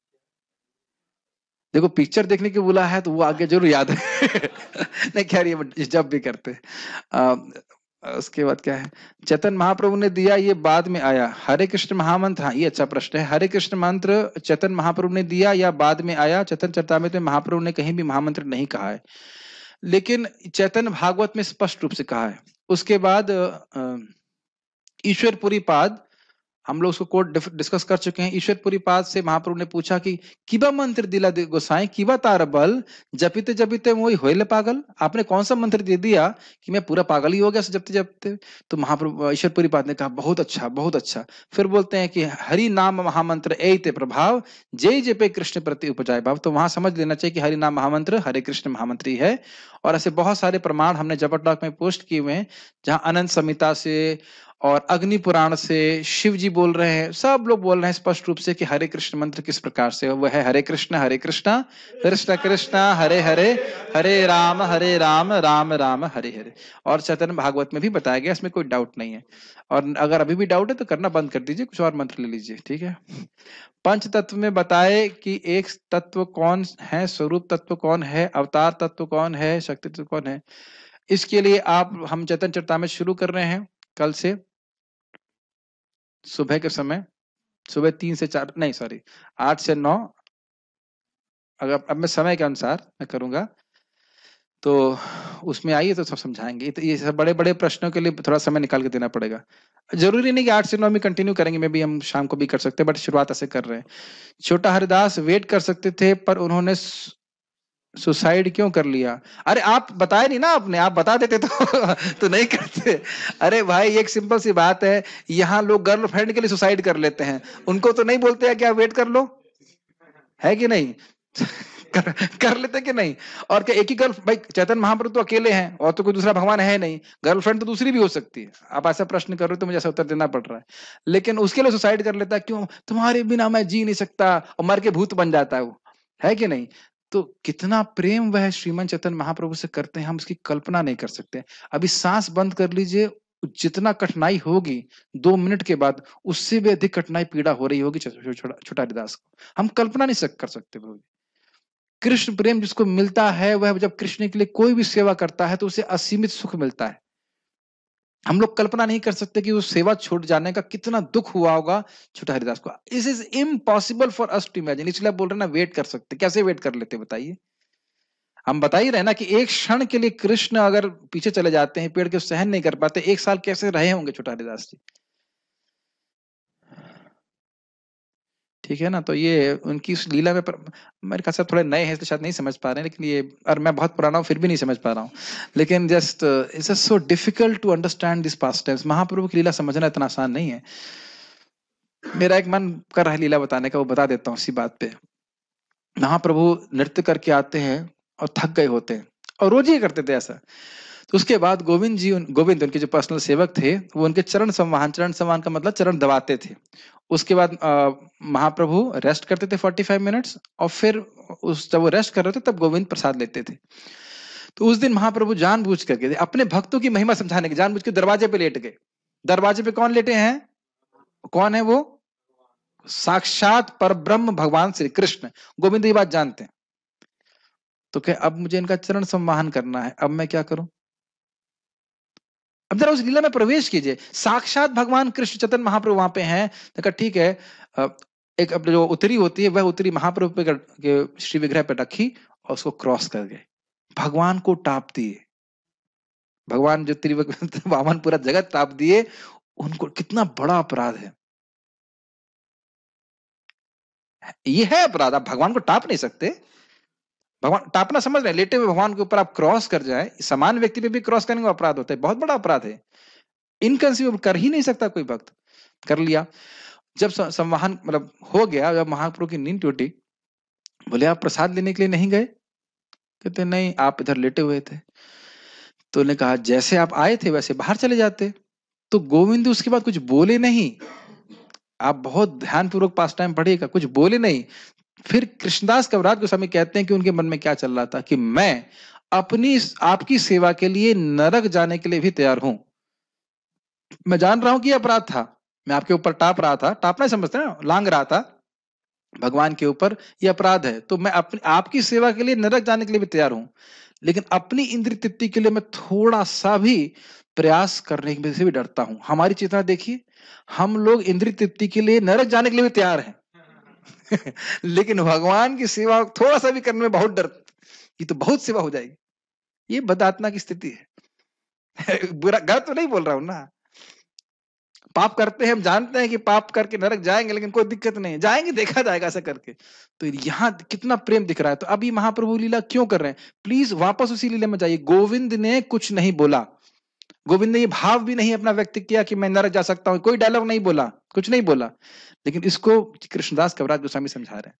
देखो पिक्चर देखने की बोला है तो वो आगे जरूर याद है। नहीं खैर ये जब भी करते उसके बाद क्या है? चैतन्य महाप्रभु ने दिया, ये बाद में आया। हरे कृष्ण महामंत्र, हाँ ये अच्छा प्रश्न है। हरे कृष्ण मंत्र चैतन्य महाप्रभु ने दिया या बाद में आया? चैतन्य चरितामृत में महाप्रभु ने कहीं भी महामंत्र नहीं कहा है, लेकिन चैतन्य भागवत में स्पष्ट रूप से कहा है। उसके बाद ईश्वरपुरी पाद, हम लोग उसको कोट डिस्कस कर चुके हैं। ईश्वरपुरी पाद से महाप्रभु ने पूछा कि किबा मंत्र दिला गोसाई, किबा तार बल, जपिते जपिते मोई होइले पागल। आपने कौन सा मंत्र दे दिया कि मैं पूरा पागल ही हो गया जपते जपते? तो महाप्रभु ईश्वरपुरी पाद ने कहा बहुत अच्छा बहुत अच्छा। फिर बोलते हैं कि हरि नाम महामंत्र एते प्रभाव, जय जपे कृष्ण प्रति उपजाए भाव। तो वहां समझ लेना चाहिए कि हरि नाम महामंत्र हरे कृष्ण महामंत्र ही है। और ऐसे बहुत सारे प्रमाण हमने जबर टॉक में पोस्ट किए हुए हैं, जहां अनंत संहिता से और अग्नि पुराण से शिव जी बोल रहे हैं, सब लोग बोल रहे हैं स्पष्ट रूप से कि हरे कृष्ण मंत्र किस प्रकार से वह है। हरे कृष्ण कृष्ण कृष्ण हरे हरे, हरे राम राम राम हरे हरे। और चैतन्य भागवत में भी बताया गया, इसमें कोई डाउट नहीं है। और अगर अभी भी डाउट है तो करना बंद कर दीजिए, कुछ और मंत्र ले लीजिए, ठीक है। पंच तत्व में बताए कि एक तत्व कौन है, स्वरूप तत्व कौन है, अवतार तत्व कौन है, शक्ति तत्व कौन है। इसके लिए हम चैतन्य चरितामृत शुरू कर रहे हैं कल से सुबह के समय, सुबह 3 से 4 नहीं सॉरी 8 से 9। अगर अब मैं समय के अनुसार मैं करूंगा तो उसमें आइए तो सब समझाएंगे। तो ये सब बड़े बड़े प्रश्नों के लिए थोड़ा समय निकाल के देना पड़ेगा। जरूरी नहीं कि 8 से 9 में कंटिन्यू करेंगे, मे भी हम शाम को भी कर सकते हैं, बट शुरुआत ऐसे कर रहे हैं। छोटा हरिदास वेट कर सकते थे पर उन्होंने सुसाइड क्यों कर लिया? अरे आप बताए नहीं ना, आपने, आप बता देते तो नहीं करते। अरे भाई एक सिंपल सी बात है, यहाँ लोग गर्लफ्रेंड के लिए सुसाइड कर लेते हैं, उनको तो नहीं बोलते हैं कि आप वेट कर लो, है कि नहीं? कर लेते कि नहीं? और क्या एक ही गर्ल, भाई चैतन्य महाप्रभु तो अकेले हैं और तो कोई दूसरा भगवान है नहीं, गर्लफ्रेंड तो दूसरी भी हो सकती है। आप ऐसा प्रश्न कर रहे हो तो मुझे ऐसा उत्तर देना पड़ रहा है। लेकिन उसके लिए सुसाइड कर लेता है क्यों? तुम्हारे बिना मैं जी नहीं सकता, और मर के भूत बन जाता है वो, है कि नहीं? तो कितना प्रेम वह श्रीमन चैतन्य महाप्रभु से करते हैं, हम उसकी कल्पना नहीं कर सकते। अभी सांस बंद कर लीजिए, जितना कठिनाई होगी 2 मिनट के बाद, उससे भी अधिक कठिनाई पीड़ा हो रही होगी छोटा हरिदास को, हम कल्पना नहीं कर सकते प्रभु। कृष्ण प्रेम जिसको मिलता है वह जब कृष्ण के लिए कोई भी सेवा करता है तो उसे असीमित सुख मिलता है। हम लोग कल्पना नहीं कर सकते कि उस सेवा छूट जाने का कितना दुख हुआ होगा छोटा हरिदास को। It is impossible for us to imagine, इसलिए बोल रहे ना वेट कर सकते। कैसे वेट कर लेते बताइए? हम बता ही रहे ना कि एक क्षण के लिए कृष्ण अगर पीछे चले जाते हैं, पेड़ के सहन नहीं कर पाते, एक साल कैसे रहे होंगे छोटा हरिदास जी। ठीक है ना? तो ये उनकी उस लीला में मेरे ख्याल से थोड़े नए हैं इसलिए शायद नहीं समझ पा रहे हैं, लेकिन ये, और मैं बहुत पुराना हूँ फिर भी नहीं समझ पा रहा हूँ। लेकिन just it's so difficult to understand this pastimes. Mahaprabhu की लीला समझना इतना आसान नहीं है। मेरा एक मन कर रहा है लीला बताने का, वो बता देता हूँ इसी बात पे। महाप्रभु नृत्य करके आते हैं और थक गए होते हैं, और रोज ही करते थे ऐसा। तो उसके बाद गोविंद उनके जो पर्सनल सेवक थे, वो उनके चरण संवाहन का मतलब चरण दबाते थे। उसके बाद महाप्रभु रेस्ट करते थे 45 मिनट्स, और फिर जब वो रेस्ट कर रहे थे तब गोविंद प्रसाद लेते थे। तो उस दिन महाप्रभु जानबूझ करके अपने भक्तों की महिमा समझाने के जानबूझ के दरवाजे पे लेट गए। दरवाजे पे कौन लेटे हैं? कौन है वो? साक्षात परब्रह्म भगवान श्री कृष्ण। गोविंद ये बात जानते हैं। तो क्या अब मुझे इनका चरण संवाहन करना है, अब मैं क्या करूं? अब जरा उस लीला में प्रवेश कीजिए। साक्षात भगवान कृष्ण चैतन्य महाप्रभु वहां पे हैं। तो कहा ठीक है, एक अपने जो उत्तरी होती है वह उत्तरी महाप्रभु पे के श्री विग्रह पे रखी और उसको क्रॉस कर गए, भगवान को टाप दिए। भगवान जो त्रिविक्रम वामन पूरा जगत टाप दिए, उनको कितना बड़ा अपराध है। ये है अपराध, आप भगवान को टाप नहीं सकते। भगवान टापना समझ रहे हैं, लेटे हुए भगवान के ऊपर आप क्रॉस कर जाए, समान व्यक्ति पे भी क्रॉस करने का अपराध होता है, बहुत बड़ा अपराध है। इनकंसीवेबल, कर ही नहीं सकता कोई भक्त, कर लिया। जब संवाहन मतलब हो गया, जब महाप्रभु की नींद टूटी, बोले आप प्रसाद लेने के लिए नहीं गए? कहते नहीं, आप इधर लेटे हुए थे। तो उन्होंने कहा जैसे आप आए थे वैसे बाहर चले जाते। तो गोविंद उसके बाद कुछ बोले नहीं। आप बहुत ध्यानपूर्वक पास टाइम पढ़िएगा, कुछ बोले नहीं। फिर कृष्णदास कविराज गोस्वामी कहते हैं कि उनके मन में क्या चल रहा था कि मैं अपनी आपकी सेवा के लिए नरक जाने के लिए भी तैयार हूं। मैं जान रहा हूं कि यह अपराध था, मैं आपके ऊपर टाप रहा था, टापना समझते ना, लांग रहा था भगवान के ऊपर, यह अपराध है। तो मैं अपनी आपकी सेवा के लिए नरक जाने के लिए भी तैयार हूं, लेकिन अपनी इंद्रिय तृप्ति के लिए मैं थोड़ा सा भी प्रयास करने से भी डरता हूं। हमारी चेतना देखिए, हम लोग इंद्रिय तृप्ति के लिए नरक जाने के लिए भी तैयार हैं लेकिन भगवान की सेवा थोड़ा सा भी करने में बहुत डर, ये तो बहुत सेवा हो जाएगी। ये बदात्मा की स्थिति है बुरा गलत तो नहीं बोल रहा हूं ना। पाप करते हैं, हम जानते हैं कि पाप करके नरक जाएंगे, लेकिन कोई दिक्कत नहीं, जाएंगे, देखा जाएगा ऐसा करके। तो यहाँ कितना प्रेम दिख रहा है। तो अभी महाप्रभु लीला क्यों कर रहे हैं? प्लीज वापस उसी लीला में जाइए। गोविंद ने कुछ नहीं बोला, गोविंद ने ये भाव भी नहीं अपना व्यक्त किया कि मैं नरक जा सकता हूं, कोई डायलॉग नहीं बोला, कुछ नहीं बोला। लेकिन इसको कृष्णदास कविराज गोस्वामी समझा रहे हैं।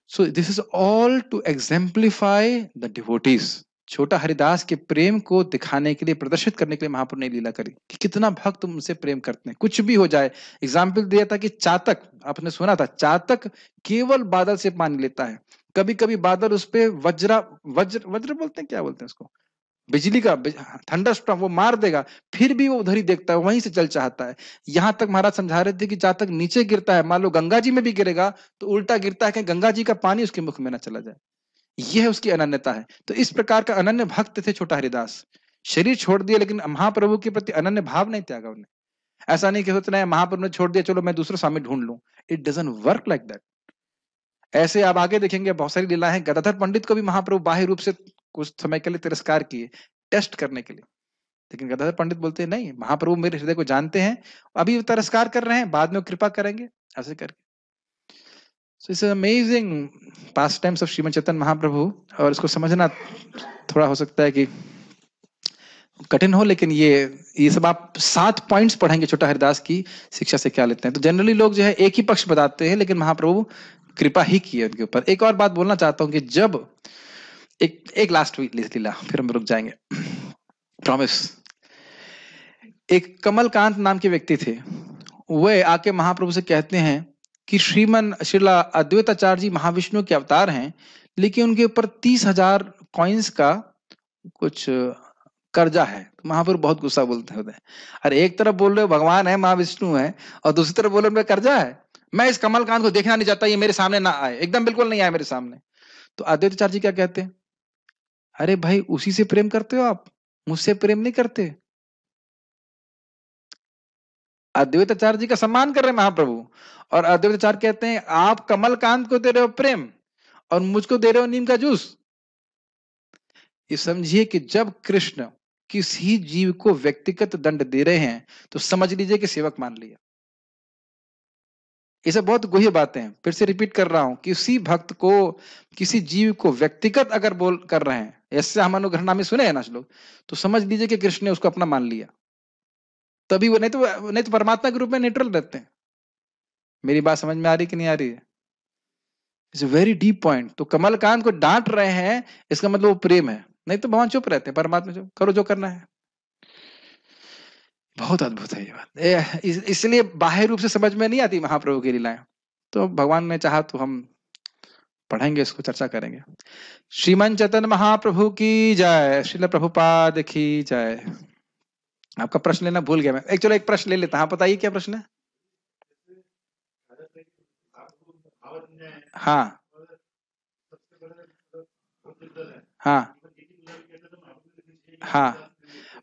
So this is all to exemplify the devotees. छोटा हरिदास के प्रेम को दिखाने के लिए, प्रदर्शित करने के लिए महाप्रभु ने लीला करी कि कितना भक्त उनसे प्रेम करते हैं, कुछ भी हो जाए। एग्जाम्पल दिया था कि चातक, आपने सुना था, चातक केवल बादल से पानी लेता है। कभी कभी बादल उस पे वज्र वज्र बोलते हैं, क्या बोलते हैं उसको, बिजली का थंडरस्टॉर्म, वो मार देगा, फिर भी वो उधर ही देखता है, वहीं से चल चाहता है। यहां तक महाराज समझा रहे थे कि जहां तक नीचे गिरता है, मान लो गंगा जी में भी गिरेगा तो उल्टा गिरता है कि गंगा जी का पानी उसके मुख में ना चला जाए। यह उसकी अनन्यता है। तो इस प्रकार का अनन्य भक्त थे छोटा हरिदास। शरीर छोड़ दिया लेकिन महाप्रभु के प्रति अनन्य भाव नहीं त्यागा उन्हें। ऐसा नहीं कि सोचना है महाप्रभु ने छोड़ दिया चलो मैं दूसरा स्वामी ढूंढ लूं। It doesn't work like that. ऐसे आप आगे देखेंगे बहुत सारी लीलाएं हैं। गदाधर पंडित को भी महाप्रभु बाह्य रूप से कुछ समय के लिए तिरस्कार किए, टेस्ट करने के लिए। लेकिन गदाधर पंडित बोलते हैं नहीं, महाप्रभु मेरे हृदय को जानते हैं, अभी तिरस्कार कर रहे हैं, बाद में कृपा करेंगे, ऐसे करके। So it's an amazing pastimes of Shrimad Chaitanya Mahaprabhu. और इसको समझना थोड़ा हो सकता है कि कठिन हो, लेकिन ये सब आप 7 पॉइंट्स पढ़ेंगे छोटा हरिदास की शिक्षा से क्या लेते हैं। तो जनरली लोग जो है एक ही पक्ष बताते हैं, लेकिन महाप्रभु कृपा ही की है उनके ऊपर। एक और बात बोलना चाहता हूं कि जब एक लास्ट लीला, फिर हम रुक जाएंगे, प्रॉमिस। एक कमलकांत नाम के व्यक्ति थे, वे आके महाप्रभु से कहते हैं कि श्रीला अद्वैताचार्य जी महाविष्णु के अवतार हैं, लेकिन उनके ऊपर 30,000 कॉइन्स का कुछ कर्जा है। तो महाप्रभु बहुत गुस्सा बोलते हैं, अरे एक तरफ बोल रहे हो भगवान है, महाविष्णु है, और दूसरी तरफ बोल रहे हो कर्जा है। मैं इस कमलकांत को देखना नहीं चाहता, ये मेरे सामने ना आए, एकदम बिल्कुल नहीं आए मेरे सामने। तो अद्वैताचार्य जी क्या कहते हैं, अरे भाई उसी से प्रेम करते हो आप, मुझसे प्रेम नहीं करते। अद्वैताचार्य जी का सम्मान कर रहे हैं महाप्रभु, और अद्वैताचार्य कहते हैं आप कमल कांत को दे रहे हो प्रेम और मुझको दे रहे हो नीम का जूस। ये समझिए कि जब कृष्ण किसी जीव को व्यक्तिगत दंड दे रहे हैं तो समझ लीजिए कि सेवक मान लिया। ये सब बहुत गुह्य बातें हैं, फिर से रिपीट कर रहा हूं, किसी भक्त को, किसी जीव को व्यक्तिगत अगर बोल कर रहे हैं, ऐसे हम अनुग्रहणा में सुने हैं ना श्लोक, तो समझ लीजिए कि कृष्ण ने उसको अपना मान लिया। तभी वो, नहीं तो परमात्मा के रूप में न्यूट्रल रहते हैं। मेरी बात समझ में आ रही कि नहीं आ रही है? It's a very deep point. तो कमलकांत को डांट रहे हैं, इसका मतलब वो प्रेम है, नहीं तो भगवान चुप रहते हैं, परमात्मा चुप, करो जो करना है। बहुत अद्भुत है ये बात। इसलिए बाह्य रूप से समझ में नहीं आती महाप्रभु की लीलाएं, तो भगवान ने चाहा तो हम पढ़ेंगे, इसको चर्चा करेंगे। श्रीमन चैतन्य महाप्रभु की जय, श्रील प्रभुपाद की जय। आपका प्रश्न लेना भूल गया मैं, चलो एक प्रश्न ले लेता हूं, बताइए क्या प्रश्न है। हाँ हाँ हाँ,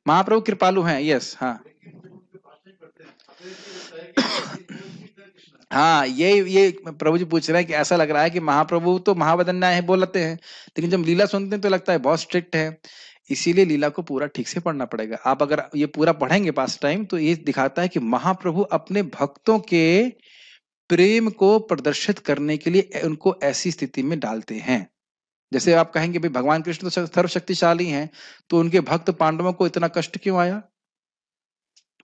महाप्रभु कृपालु हैं, यस, हाँ हाँ, ये प्रभु जी पूछ रहे हैं कि ऐसा लग रहा है कि महाप्रभु तो महावदन्या है बोलते हैं, लेकिन जब लीला सुनते हैं तो लगता है बहुत स्ट्रिक्ट है। इसीलिए लीला को पूरा ठीक से पढ़ना पड़ेगा। आप अगर ये पूरा पढ़ेंगे पास टाइम, तो ये दिखाता है कि महाप्रभु अपने भक्तों के प्रेम को प्रदर्शित करने के लिए उनको ऐसी स्थिति में डालते हैं। जैसे आप कहेंगे भाई भगवान कृष्ण तो सर्वशक्तिशाली हैं, तो उनके भक्त पांडवों को इतना कष्ट क्यों आया?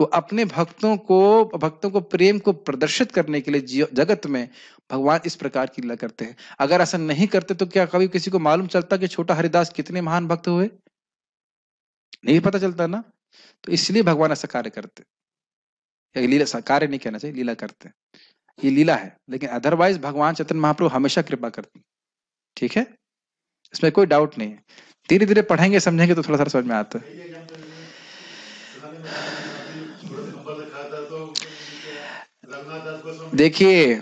तो अपने भक्तों को प्रेम को प्रदर्शित करने के लिए जगत में भगवान इस प्रकार की लीला करते हैं। अगर ऐसा नहीं करते तो क्या कभी किसी को मालूम चलता कि छोटा हरिदास कितने महान भक्त हुए? नहीं पता चलता ना। तो इसलिए भगवान ऐसा कार्य करते, या लीला, कार्य नहीं कहना चाहिए, लीला करते हैं। ये लीला है, लेकिन अदरवाइज भगवान चैतन्य महाप्रभु हमेशा कृपा करते हैं। ठीक है, इसमें कोई डाउट नहीं है। धीरे धीरे पढ़ेंगे समझेंगे तो थोड़ा थोड़ा समझ में आता है। देखिए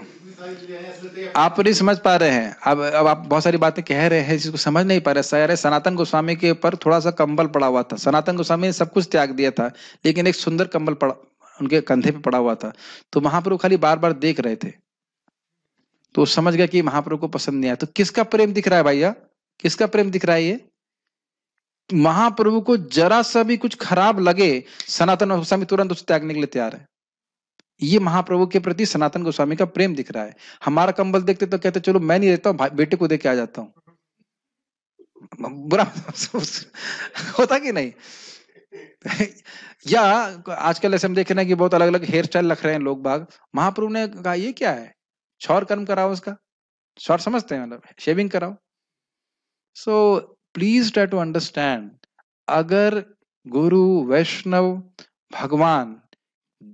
आप नहीं समझ पा रहे हैं, अब आप बहुत सारी बातें कह रहे हैं जिसको समझ नहीं पा रहे। सारे सनातन गोस्वामी के ऊपर थोड़ा सा कंबल पड़ा हुआ था, सनातन गोस्वामी ने सब कुछ त्याग दिया था, लेकिन एक सुंदर कंबल पड़ा उनके कंधे पे पड़ा हुआ था, तो महाप्रभु खाली बार बार देख रहे थे, तो समझ गया कि महाप्रभु को पसंद नहीं आया। तो किसका प्रेम दिख रहा है भैया, किसका प्रेम दिख रहा है? ये महाप्रभु को जरा सा भी कुछ खराब लगे, सनातन गोस्वामी तुरंत उसे त्यागने के लिए तैयार है। ये महाप्रभु के प्रति सनातन गोस्वामी का प्रेम दिख रहा है। हमारा कंबल देखते तो कहते चलो मैं नहीं रहता हूँ, बेटे को दे के आ जाता हूँ। बुरा होता कि नहीं? या आजकल ऐसे हम देख रहे हैं कि बहुत अलग अलग हेयर स्टाइल रख रहे हैं लोग बाग। महाप्रभु ने कहा ये क्या है, शौर कर्म कराओ, उसका शौर समझते हैं, मतलब शेविंग कराओ। So please try to understand, अगर गुरु वैष्णव भगवान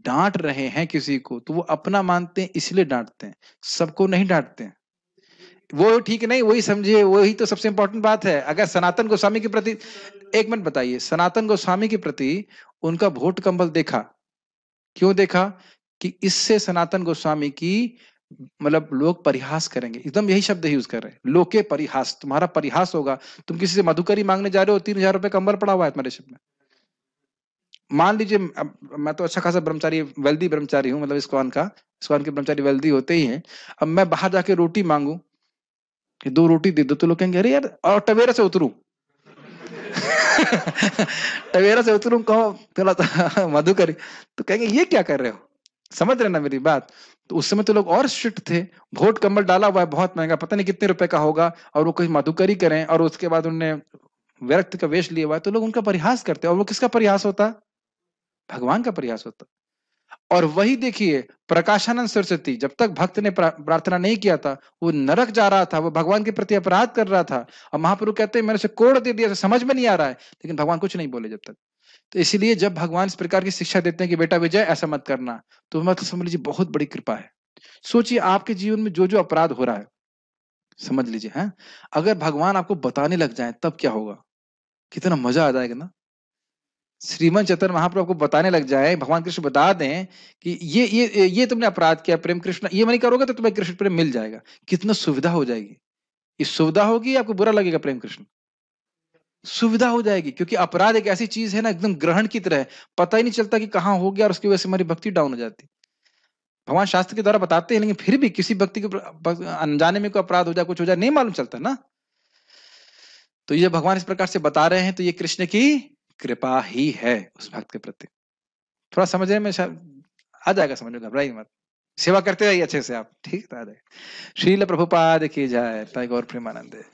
डांट रहे हैं किसी को तो वो अपना मानते हैं इसलिए डांटते हैं, सबको नहीं डांटते हैं। वो ठीक नहीं, वही समझिए, वही तो सबसे इंपॉर्टेंट बात है। अगर सनातन गोस्वामी के प्रति, एक मिनट बताइए, सनातन गोस्वामी के प्रति उनका भोट कंबल देखा, क्यों देखा? कि इससे सनातन गोस्वामी की मतलब लोग परिहास करेंगे, एकदम यही शब्द यूज कर रहे हैं, लोके परिहास, तुम्हारा परिहास होगा। तुम किसी से मधुकरी मांगने जा रहे हो, 3,000 रुपए कंबल पड़ा हुआ है तुम्हारे शिप में। मान लीजिए मैं तो अच्छा खासा ब्रह्मचारी, वेल्दी ब्रह्मचारी हूँ, मतलब इस्कॉन के ब्रह्मचारी वेल्दी होते ही हैं। अब मैं बाहर जाके रोटी मांगू कि 2 रोटी दे दो, तो लोग कहेंगे अरे यार, और टवेरा से उतरू टवेरा से उतरू, कहो थोड़ा मधुकरी, तो कहेंगे ये क्या कर रहे हो? समझ रहे ना मेरी बात? तो उस समय तो लोग और स्ट्रिक्ट थे, भोट कंबल डाला हुआ है बहुत महंगा, पता नहीं कितने रुपए का होगा, और वो कोई मधुकरी करें और उसके बाद उन्होंने विरक्त का वेश लिया हुआ है, तो लोग उनका परिहास करते हैं। और वो किसका परिहास होता? भगवान का प्रयास होता। और वही देखिए प्रकाशानंद सरस्वती, जब तक भक्त ने प्रार्थना नहीं किया था, वो नरक जा रहा था, वो भगवान के प्रति अपराध कर रहा था, और महाप्रभु कहते हैं मैंने उसे कोड़ दे दिया, समझ में नहीं आ रहा है, लेकिन भगवान कुछ नहीं बोले जब तक। तो इसीलिए जब भगवान इस प्रकार की शिक्षा देते हैं कि बेटा विजय ऐसा मत करना, तो मत समझ लीजिए बहुत बड़ी कृपा है। सोचिए आपके जीवन में जो जो अपराध हो रहा है, समझ लीजिए है, अगर भगवान आपको बताने लग जाए तब क्या होगा, कितना मजा आ जाएगा ना। श्रीमन चैतन्य महाप्रभु को बताने लग जाए, भगवान कृष्ण बता दें कि ये तुमने अपराध किया, प्रेम कृष्ण ये नहीं करोगे तो तुम्हें कृष्ण प्रेम मिल जाएगा, कितना सुविधा हो जाएगी। ये सुविधा होगी, आपको बुरा लगेगा प्रेम कृष्ण? सुविधा हो जाएगी, क्योंकि अपराध एक ऐसी चीज है ना, एकदम ग्रहण की तरह है, पता ही नहीं चलता कि कहाँ हो गया और उसकी वजह से हमारी भक्ति डाउन हो जाती है। भगवान शास्त्र के द्वारा बताते हैं, लेकिन फिर भी किसी व्यक्ति के अनजाने में कोई अपराध हो जाए, कुछ हो जाए, नहीं मालूम चलता ना। तो ये भगवान इस प्रकार से बता रहे हैं, तो ये कृष्ण की कृपा ही है उस भक्त के प्रति। थोड़ा समझने में आ जाएगा, समझ में, घबराइए मत, सेवा करते रहिए अच्छे से आप, ठीक है? श्रील प्रभुपाद की जय। गौर प्रेमानंद।